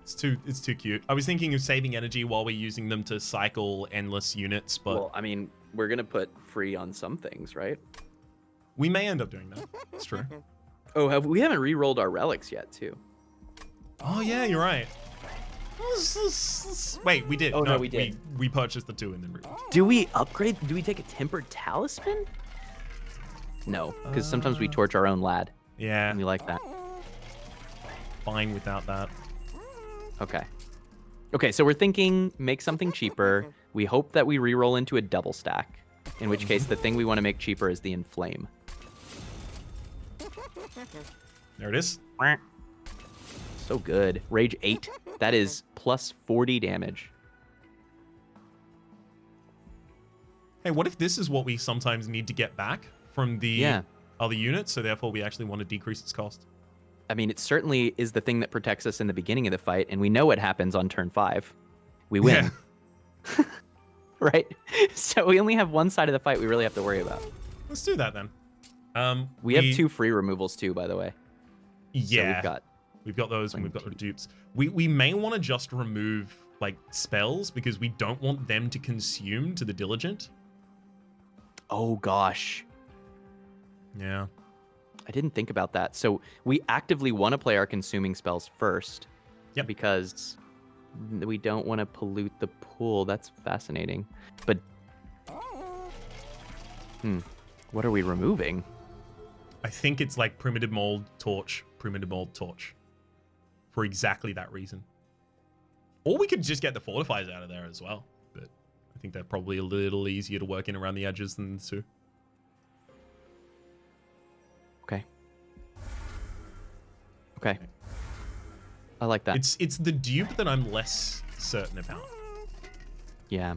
Speaker 1: it's too cute. I was thinking of saving energy while we're using them to cycle endless units, but
Speaker 2: Well, I mean, we're gonna put free on some things, right?
Speaker 1: we may end up doing that. It's true.
Speaker 2: Oh, we haven't re-rolled our relics yet, too.
Speaker 1: Oh yeah, you're right. Wait, we did.
Speaker 2: Oh, no, we did.
Speaker 1: We purchased the 2 and then rerolled.
Speaker 2: Do we upgrade? Do we take a tempered talisman? No, because sometimes we torch our own lad.
Speaker 1: Yeah,
Speaker 2: And we like that.
Speaker 1: fine without that.
Speaker 2: Okay, so we're thinking make something cheaper. We hope that we re-roll into a double stack. In which case, the thing we want to make cheaper is the Inflame.
Speaker 1: There it is.
Speaker 2: So good. Rage 8. That is plus 40 damage.
Speaker 1: Hey, what if this is what we sometimes need to get back from the other units, so therefore we actually want to decrease its cost?
Speaker 2: I mean, it certainly is the thing that protects us in the beginning of the fight, and we know what happens on turn 5. We win.
Speaker 1: Yeah.
Speaker 2: Right? So we only have one side of the fight we really have to worry about.
Speaker 1: Let's do that then.
Speaker 2: We have 2 free removals too, by the way.
Speaker 1: Yeah.
Speaker 2: So
Speaker 1: we've got those and we've got the dupes. We may want to just remove like spells because we don't want them to consume to the diligent.
Speaker 2: Oh gosh.
Speaker 1: Yeah.
Speaker 2: I didn't think about that. So we actively want to play our consuming spells first.
Speaker 1: Yep.
Speaker 2: Because we don't want to pollute the pool. That's fascinating. But what are we removing?
Speaker 1: I think it's like primitive mold torch, for exactly that reason. Or we could just get the fortifiers out of there as well, but I think they're probably a little easier to work in around the edges than the 2.
Speaker 2: Okay. I like that.
Speaker 1: It's the dupe that I'm less certain about.
Speaker 2: Yeah.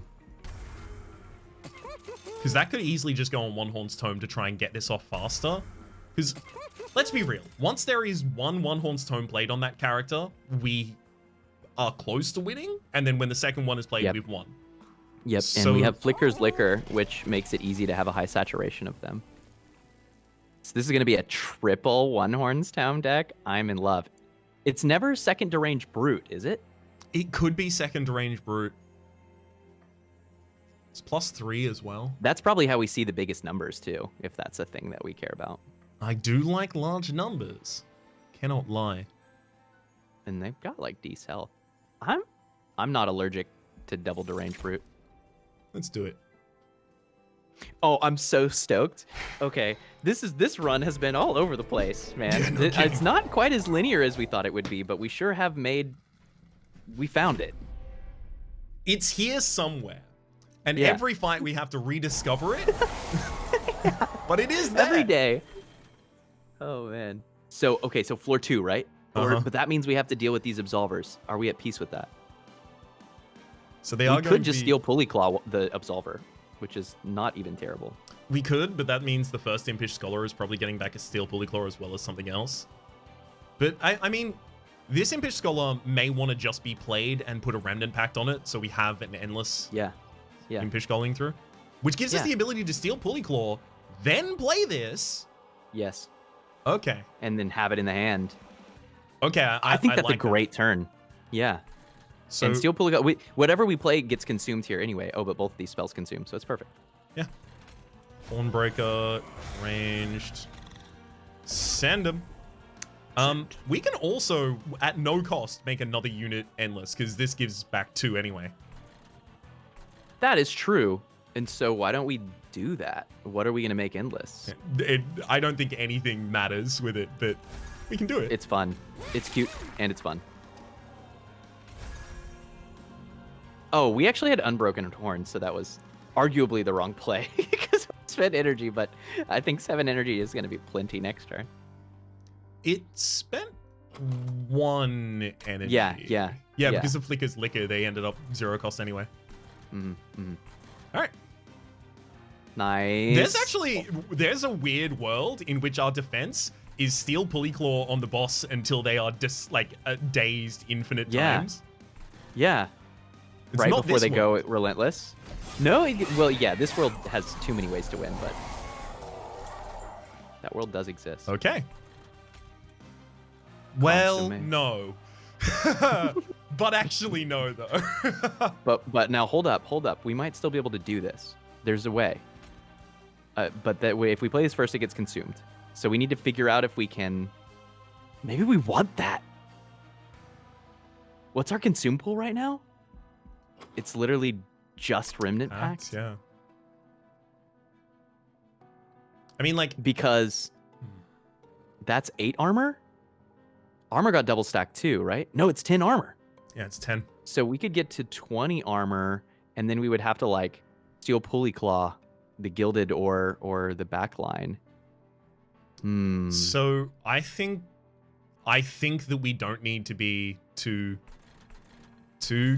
Speaker 1: Because that could easily just go on One Horn's Tome to try and get this off faster. Because, let's be real, once there is one Horn's Tome played on that character, we are close to winning, and then when the second one is played, we've won.
Speaker 2: Yep,
Speaker 1: So,
Speaker 2: and we have Flicker's Liquor, which makes it easy to have a high saturation of them. So this is going to be a triple One Horn's Tome deck. I'm in love. It's never second Deranged Brute, is it?
Speaker 1: It could be second Deranged Brute. It's +3 as well.
Speaker 2: That's probably how we see the biggest numbers, too, if that's a thing that we care about.
Speaker 1: I do like large numbers. Cannot lie.
Speaker 2: And they've got, like, decent health. I'm not allergic to double Deranged Brute.
Speaker 1: Let's do it.
Speaker 2: Oh, I'm so stoked. Okay, this run has been all over the place, man.
Speaker 1: Yeah, no kidding.
Speaker 2: It's not quite as linear as we thought it would be, but we sure have we found it.
Speaker 1: It's here somewhere. And
Speaker 2: Yeah.
Speaker 1: every fight we have to rediscover it. But it is there.
Speaker 2: Every day. Oh, man. So, okay, so floor 2, right? But that means we have to deal with these Absolvers. Are we at peace with that?
Speaker 1: So they are
Speaker 2: We
Speaker 1: going
Speaker 2: could
Speaker 1: to
Speaker 2: just
Speaker 1: be...
Speaker 2: steal Pulley Claw the Absolver, which is not even terrible.
Speaker 1: We could, but that means the first Impish Scholar is probably getting back a Steel Pulley Claw as well as something else. But, I mean, this Impish Scholar may want to just be played and put a Remnant Pact on it, so we have an endless Impish going through. Which gives us the ability to steal Pulley Claw, then play this.
Speaker 2: Yes.
Speaker 1: Okay.
Speaker 2: And then have it in the hand.
Speaker 1: Okay,
Speaker 2: I think that's
Speaker 1: like
Speaker 2: a great turn. Yeah.
Speaker 1: So,
Speaker 2: and Steel Pulley Claw, whatever we play gets consumed here anyway. Oh, but both of these spells consume, so it's perfect.
Speaker 1: Yeah. Hornbreaker, ranged. Send him. We can also, at no cost, make another unit endless, because this gives back 2 anyway.
Speaker 2: That is true. And so why don't we do that? What are we going to make endless?
Speaker 1: I don't think anything matters with it, but we can do it.
Speaker 2: It's fun. It's cute, and it's fun. Oh, we actually had Unbroken Horns, so that was arguably the wrong play, because we spent energy, but I think 7 energy is going to be plenty next turn.
Speaker 1: It spent 1 energy.
Speaker 2: Yeah,
Speaker 1: because of Flicker's Liquor, they ended up 0 cost anyway. All right.
Speaker 2: Nice.
Speaker 1: There's a weird world in which our defense is Steel Pulley Claw on the boss until they are just dazed infinite times.
Speaker 2: Yeah.
Speaker 1: It's
Speaker 2: right
Speaker 1: not
Speaker 2: before they
Speaker 1: world.
Speaker 2: go Relentless. No, well, yeah, this world has too many ways to win, but that world does exist.
Speaker 1: Okay. Well,
Speaker 2: Consummate.
Speaker 1: no. But actually, no, though.
Speaker 2: But now, hold up. We might still be able to do this. There's a way. But that way, if we play this first, it gets consumed. So we need to figure out if we can... Maybe we want that. What's our consume pool right now? It's literally just Remnant packs.
Speaker 1: Yeah. I mean,
Speaker 2: because that's 8 armor? Armor got double stacked too, right? No, it's 10 armor.
Speaker 1: Yeah, it's 10.
Speaker 2: So we could get to 20 armor, and then we would have to Steel Pulley Claw, the Gilded or the backline.
Speaker 1: So I think that we don't need to be too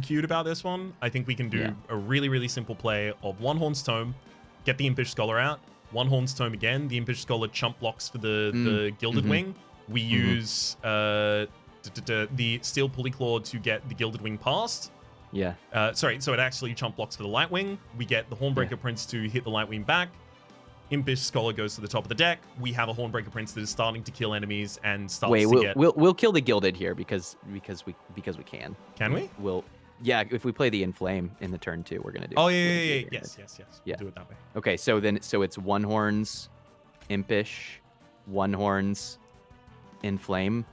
Speaker 1: cute about this one. I think we can do a really, really simple play of 1 Horn's Tome, get the Impish Scholar out, 1 Horn's Tome again, the Impish Scholar chump blocks for the Gilded Wing. We use the Steel Pulley Claw to get the Gilded Wing past.
Speaker 2: Yeah.
Speaker 1: So it actually chump blocks for the Light Wing. We get the Hornbreaker Prince to hit the Light Wing back. Impish Scholar goes to the top of the deck. We have a Hornbreaker Prince that is starting to kill enemies and starts to get...
Speaker 2: We'll kill the Gilded here because we can.
Speaker 1: Can we?
Speaker 2: Yeah, if we play the Inflame in the turn 2, we're gonna do.
Speaker 1: Oh yeah. Yes.
Speaker 2: Yeah.
Speaker 1: We'll do it that way.
Speaker 2: Okay, so it's 1 Horns, Impish, 1 Horns, Inflame,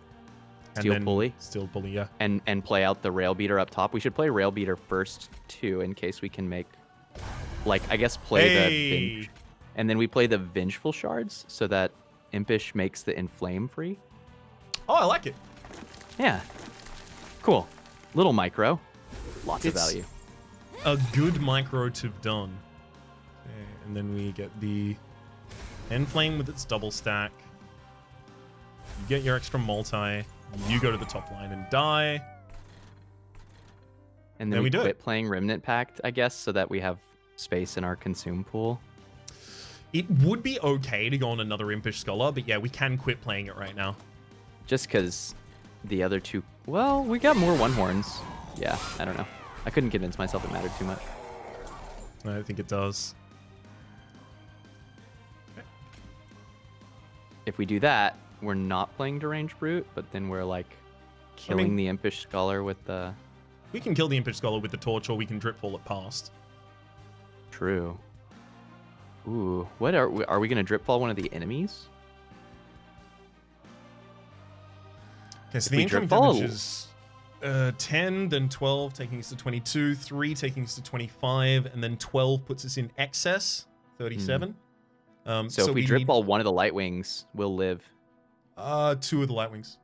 Speaker 2: Steel Pulley.
Speaker 1: Steel Pulley, yeah.
Speaker 2: And play out the Rail Beater up top. We should play Rail Beater first too, in case we can make, I guess play the and then we play the Vengeful Shards so that Impish makes the Inflame free.
Speaker 1: Oh, I like it.
Speaker 2: Yeah. Cool. Little micro. Lots of value.
Speaker 1: A good micro to have done. Okay, and then we get the Enflame with its double stack. You get your extra multi. You go to the top line and die.
Speaker 2: And then we quit playing Remnant Pact, I guess, so that we have space in our consume pool.
Speaker 1: It would be okay to go on another Impish Scholar, but yeah, we can quit playing it right now.
Speaker 2: Just because the other 2... Well, we got more 1 Horns. Yeah, I don't know. I couldn't convince myself it mattered too much.
Speaker 1: I think it does.
Speaker 2: If we do that, we're not playing Deranged Brute, but then we're killing the Impish Scholar with the...
Speaker 1: We can kill the Impish Scholar with the Torch, or we can Dripfall it past.
Speaker 2: True. Ooh, what are we going to Dripfall one of the enemies?
Speaker 1: Okay, so the incoming damage is 10, then 12, taking us to 22, 3 taking us to 25, and then 12 puts us in excess, 37.
Speaker 2: So if we Dripfall one of the Light Wings, we'll live.
Speaker 1: 2 of the Light Wings.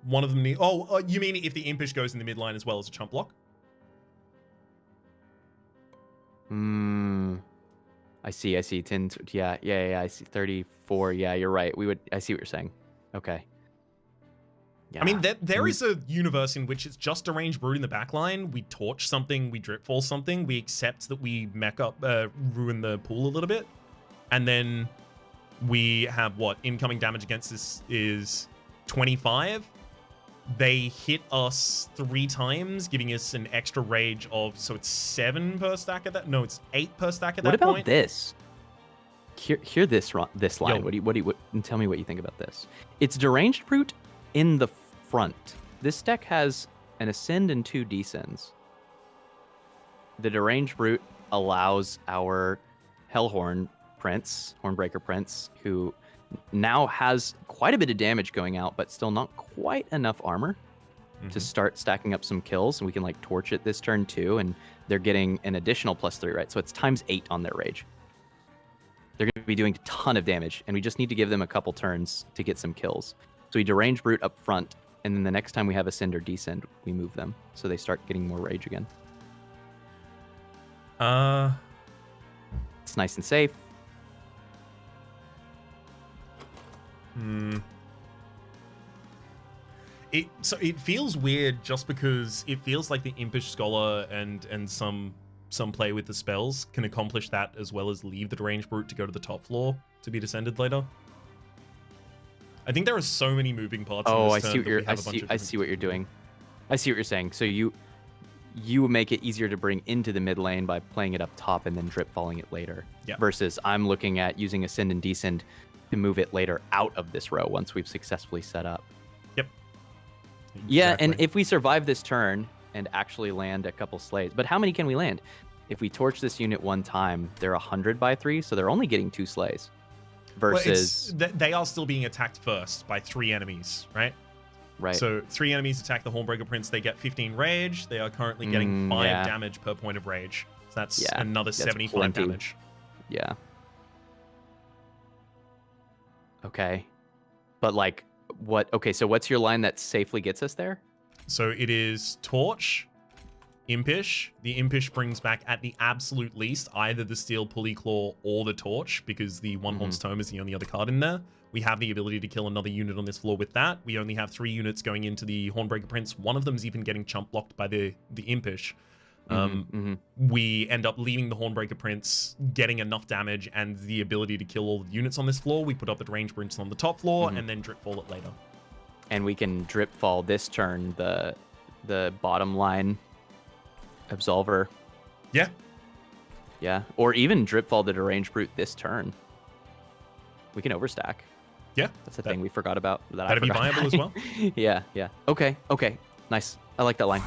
Speaker 1: One of them need... Oh, you mean if the Impish goes in the midline as well as a chump block?
Speaker 2: I see. 10. Yeah. I see 34. Yeah, you're right. I see what you're saying. Okay. Yeah.
Speaker 1: I mean, there is a universe in which it's just Deranged Brute in the backline. We torch something, we Dripfall something, we accept that we mech up, ruin the pool a little bit, and then we have incoming damage against this is 25. They hit us 3 times, giving us an extra rage of, so it's 7 per stack at that. No, it's 8 per stack at that point.
Speaker 2: What about this? Hear this line.
Speaker 1: Yo.
Speaker 2: What do you tell me what you think about this? It's Deranged Brute in the front. This deck has an Ascend and 2 Descends. The Deranged Brute allows our Hellhorn Prince, Hornbreaker Prince, who now has quite a bit of damage going out, but still not quite enough armor to start stacking up some kills. And we can like torch it this turn too, and they're getting an additional +3, right? So it's ×8 on their rage. They're going to be doing a ton of damage, and we just need to give them a couple turns to get some kills. So we derange Brute up front, and then the next time we have Ascend or Descend, we move them. So they start getting more rage again. It's nice and safe.
Speaker 1: It feels weird just because it feels like the Impish Scholar and some play with the spells can accomplish that as well as leave the deranged brute to go to the top floor to be descended later. I think there are so many moving parts.
Speaker 2: Oh,
Speaker 1: in
Speaker 2: I
Speaker 1: this
Speaker 2: see
Speaker 1: turn
Speaker 2: what you're.
Speaker 1: that
Speaker 2: I see what you're doing. I see what you're saying. So you make it easier to bring into the mid lane by playing it up top and then drip falling it later.
Speaker 1: Yeah.
Speaker 2: Versus I'm looking at using Ascend and Descend to move it later out of this row once we've successfully set up.
Speaker 1: Yep.
Speaker 2: Yeah,
Speaker 1: Exactly.
Speaker 2: and if we survive this turn and actually land a couple slays, but how many can we land? If we torch this unit one time, they're 100 by 3, so they're only getting 2 slays. Versus,
Speaker 1: they are still being attacked first by 3 enemies, right?
Speaker 2: right?
Speaker 1: So 3 enemies attack the Hornbreaker Prince. They get 15 rage. They are currently getting 5
Speaker 2: yeah.
Speaker 1: damage per point of rage. So that's
Speaker 2: Yeah,
Speaker 1: another
Speaker 2: that's
Speaker 1: 75
Speaker 2: plenty.
Speaker 1: damage.
Speaker 2: Yeah. Okay, but like, what? Okay, so what's your line that safely gets us there?
Speaker 1: So it is Torch, Impish. The Impish brings back at the absolute least either the Steel Pulley Claw or the Torch, because the One Horn's Tome is the only other card in there. We have the ability to kill another unit on this floor with that. We only have 3 units going into the Hornbreaker Prince. One of them's even getting chump blocked by the Impish. We end up leaving the Hornbreaker Prince getting enough damage and the ability to kill all the units on this floor. We put up the range Prince on the top floor and then drip fall it later.
Speaker 2: And we can drip fall this turn the bottom line Absolver.
Speaker 1: Yeah.
Speaker 2: Yeah, or even drip fall the deranged brute this turn. We can overstack.
Speaker 1: Yeah.
Speaker 2: That's a thing we forgot about.
Speaker 1: That'd be viable as well.
Speaker 2: Yeah. Okay. Nice. I like that line.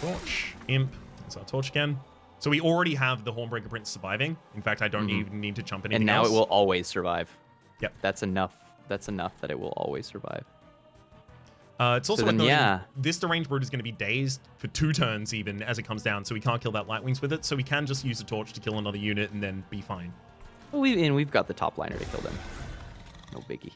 Speaker 1: Torch, Imp. That's our Torch again. So we already have the Hornbreaker Prince surviving. In fact, I don't even need to jump anything
Speaker 2: And now
Speaker 1: else.
Speaker 2: it will always survive.
Speaker 1: Yep.
Speaker 2: That's enough. That's enough that it will always survive.
Speaker 1: It's also
Speaker 2: So then,
Speaker 1: worth noting,
Speaker 2: yeah.
Speaker 1: this deranged brute is going to be dazed for 2 turns even as it comes down, so we can't kill that light wings with it. So we can just use a torch to kill another unit and then be fine.
Speaker 2: Well, we've got the top liner to kill them. No biggie.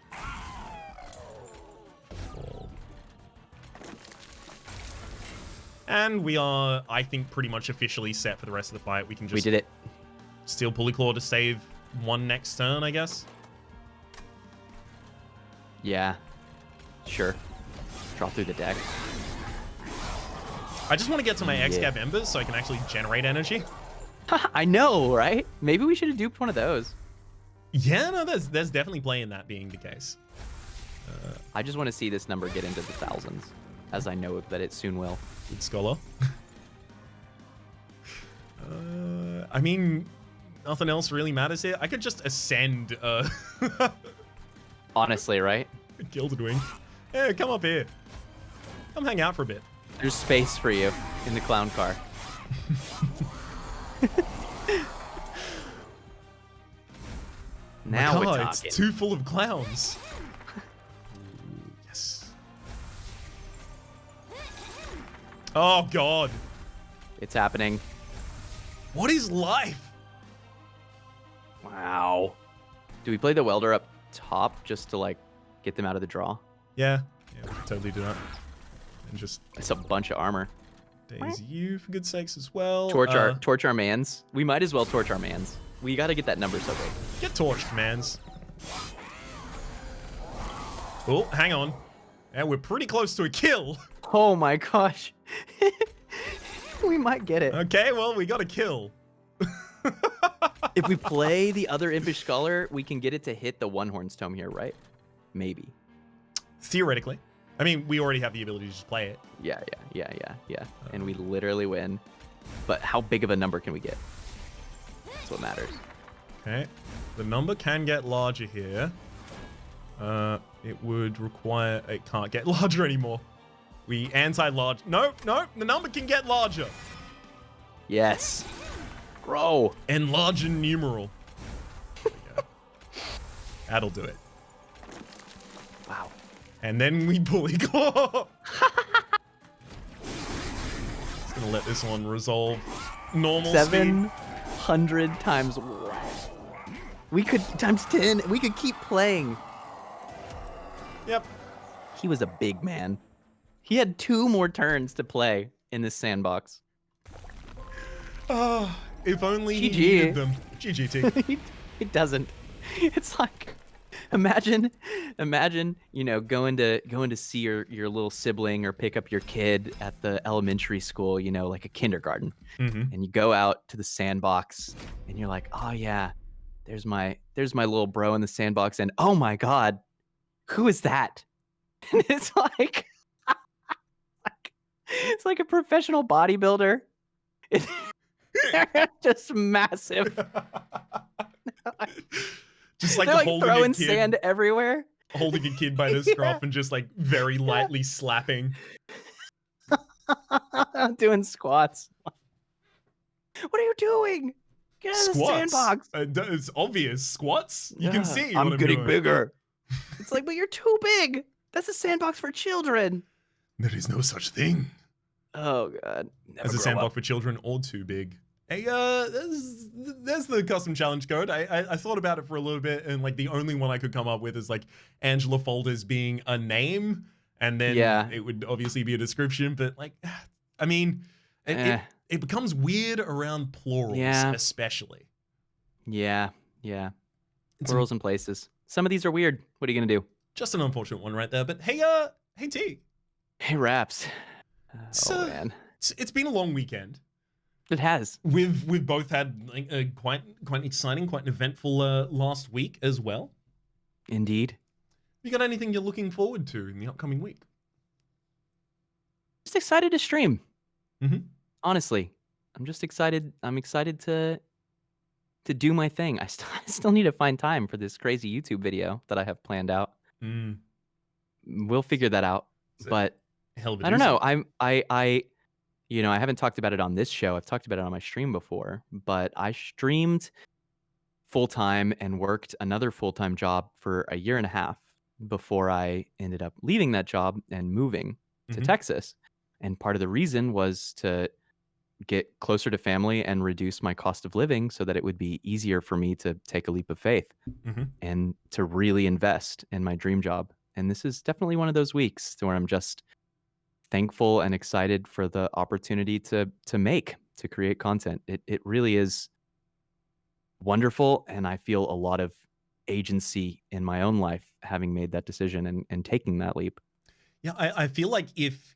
Speaker 1: And we are, I think, pretty much officially set for the rest of the fight. We can just
Speaker 2: We did it.
Speaker 1: Steel Pulley Claw to save 1 next turn, I guess.
Speaker 2: Yeah. Sure. Draw through the deck.
Speaker 1: I just want to get to my X-Cab Embers so I can actually generate energy.
Speaker 2: I know, right? Maybe we should have duped one of those.
Speaker 1: Yeah, no, there's definitely play in that being the case.
Speaker 2: I just want to see this number get into the thousands, as I know that it soon will.
Speaker 1: Good Scholar. I mean, nothing else really matters here. I could just ascend
Speaker 2: Honestly, right?
Speaker 1: Gilded Wing. Yeah, come up here. Come hang out for a bit.
Speaker 2: There's space for you in the clown car. Now we're talking.
Speaker 1: It's too full of clowns. Yes. Oh, God.
Speaker 2: It's happening.
Speaker 1: What is life?
Speaker 2: Wow. Do we play the welder up top just to like get them out of the draw?
Speaker 1: Yeah, we could totally do that. And just
Speaker 2: It's a bunch of armor.
Speaker 1: daze you for good sakes as well.
Speaker 2: Torch our mans. We might as well torch our mans. We got to get that number so big.
Speaker 1: Get torched, mans. Oh, hang on. Yeah, we're pretty close to a kill.
Speaker 2: Oh my gosh. We might get it.
Speaker 1: Okay, well, we got a kill.
Speaker 2: If we play the other Impish Scholar, we can get it to hit the One Horn's Tome here, right? Maybe.
Speaker 1: Theoretically. I mean, we already have the ability to just play it.
Speaker 2: Yeah. And we literally win. But how big of a number can we get? That's what matters.
Speaker 1: Okay. The number can get larger here. It would require... It can't get larger anymore. We anti-large... No, the number can get larger.
Speaker 2: Yes. Bro.
Speaker 1: Enlarge in numeral. That'll do it.
Speaker 2: Wow.
Speaker 1: And then we bully claw. Just gonna let this one resolve normal
Speaker 2: 700 times. We could times 10. We could keep playing.
Speaker 1: Yep.
Speaker 2: He was a big man. He had 2 more turns to play in this sandbox.
Speaker 1: Oh, if only he
Speaker 2: GG.
Speaker 1: needed them. GG.
Speaker 2: He doesn't. It's like, imagine, you know, going to see your little sibling or pick up your kid at the elementary school, you know, like a kindergarten.
Speaker 1: Mm-hmm.
Speaker 2: And you go out to the sandbox and you're like, oh yeah, there's my little bro in the sandbox, and oh my god, who is that? And it's like it's like a professional bodybuilder. They're just massive.
Speaker 1: Just like
Speaker 2: They're like
Speaker 1: holding
Speaker 2: throwing
Speaker 1: a kid,
Speaker 2: sand everywhere.
Speaker 1: holding a kid by the scruff and just like very lightly slapping.
Speaker 2: Doing squats. What are you doing? Get out of the sandbox.
Speaker 1: It's obvious. Squats? You can see
Speaker 2: I'm
Speaker 1: what
Speaker 2: getting
Speaker 1: doing.
Speaker 2: bigger. It's like, but you're too big. That's a sandbox for children.
Speaker 1: There is no such thing
Speaker 2: Oh god. Never
Speaker 1: as a
Speaker 2: grow
Speaker 1: sandbox
Speaker 2: up.
Speaker 1: for children or too big. Hey, there's the custom challenge code. I thought about it for a little bit, and like the only one I could come up with is like Angela Folders being a name, and then it would obviously be a description. But like, I mean, it becomes weird around plurals, especially.
Speaker 2: Yeah. Plurals and places. Some of these are weird. What are you gonna do?
Speaker 1: Just an unfortunate one right there. But hey T.
Speaker 2: Hey, Raps.
Speaker 1: So,
Speaker 2: man,
Speaker 1: it's been a long weekend.
Speaker 2: It has.
Speaker 1: We've both had like a quite exciting, quite an eventful last week as well.
Speaker 2: Indeed.
Speaker 1: You got anything you're looking forward to in the upcoming week?
Speaker 2: Just excited to stream.
Speaker 1: Mm-hmm.
Speaker 2: Honestly, I'm just excited. I'm excited to do my thing. I still need to find time for this crazy YouTube video that I have planned out. We'll figure that out. But I don't know. I you know, I haven't talked about it on this show. I've talked about it on my stream before, but I streamed full-time and worked another full-time job for a year and a half before I ended up leaving that job and moving to Texas. And part of the reason was to get closer to family and reduce my cost of living so that it would be easier for me to take a leap of faith and to really invest in my dream job. And this is definitely one of those weeks where I'm just thankful and excited for the opportunity to create content. It really is wonderful, and I feel a lot of agency in my own life having made that decision and taking that leap.
Speaker 1: Yeah, I feel like if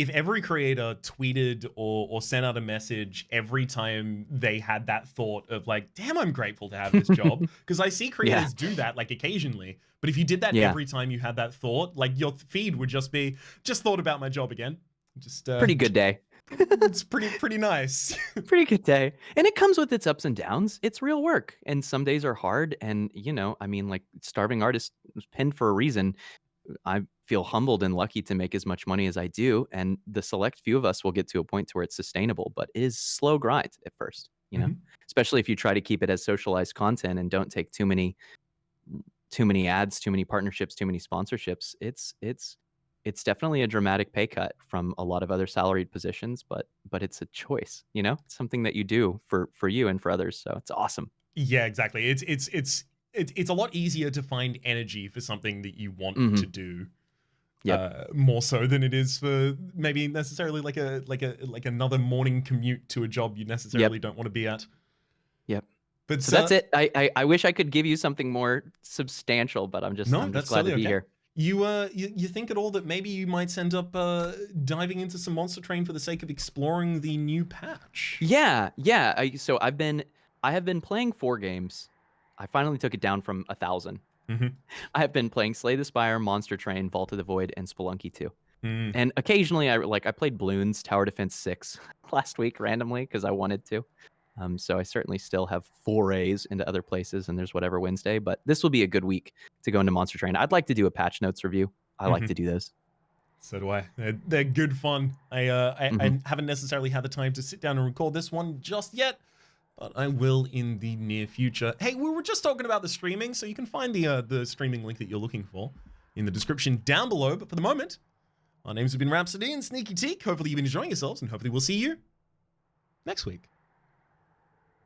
Speaker 1: every creator tweeted or sent out a message every time they had that thought of like, damn, I'm grateful to have this job, because I see creators do that like occasionally. But if you did that every time you had that thought, like your feed would just be, just thought about my job again. Just
Speaker 2: pretty good day.
Speaker 1: It's pretty nice.
Speaker 2: Pretty good day. And it comes with its ups and downs. It's real work. And some days are hard. And, you know, I mean, like Starving Artist was pinned for a reason. I feel humbled and lucky to make as much money as I do. And the select few of us will get to a point to where it's sustainable, but it is slow grind at first, you know, especially if you try to keep it as socialized content and don't take too many ads, too many partnerships, too many sponsorships. It's definitely a dramatic pay cut from a lot of other salaried positions, but it's a choice, you know, it's something that you do for you and for others. So it's awesome.
Speaker 1: Yeah, exactly. It's a lot easier to find energy for something that you want to do. More so than it is for maybe necessarily like another morning commute to a job you necessarily don't want to be at. But
Speaker 2: so that's it. I wish I could give you something more substantial, but I'm just glad to be here.
Speaker 1: You think at all that maybe you might end up diving into some Monster Train for the sake of exploring the new patch?
Speaker 2: Yeah. So I have been playing 4 games. I finally took it down from 1,000. I have been playing Slay the Spire, Monster Train, Vault of the Void, and Spelunky 2. And occasionally I played Bloons Tower Defense 6 last week randomly because I wanted to. So I certainly still have forays into other places, and there's whatever Wednesday, but this will be a good week to go into Monster Train. I'd like to do a patch notes review. I like to do those.
Speaker 1: So do I. They're good fun. I haven't necessarily had the time to sit down and record this one just yet, but I will in the near future. Hey, we were just talking about the streaming, so you can find the streaming link that you're looking for in the description down below. But for the moment, our names have been Rhapsody and sneakyteak. Hopefully you've been enjoying yourselves, and hopefully we'll see you next week.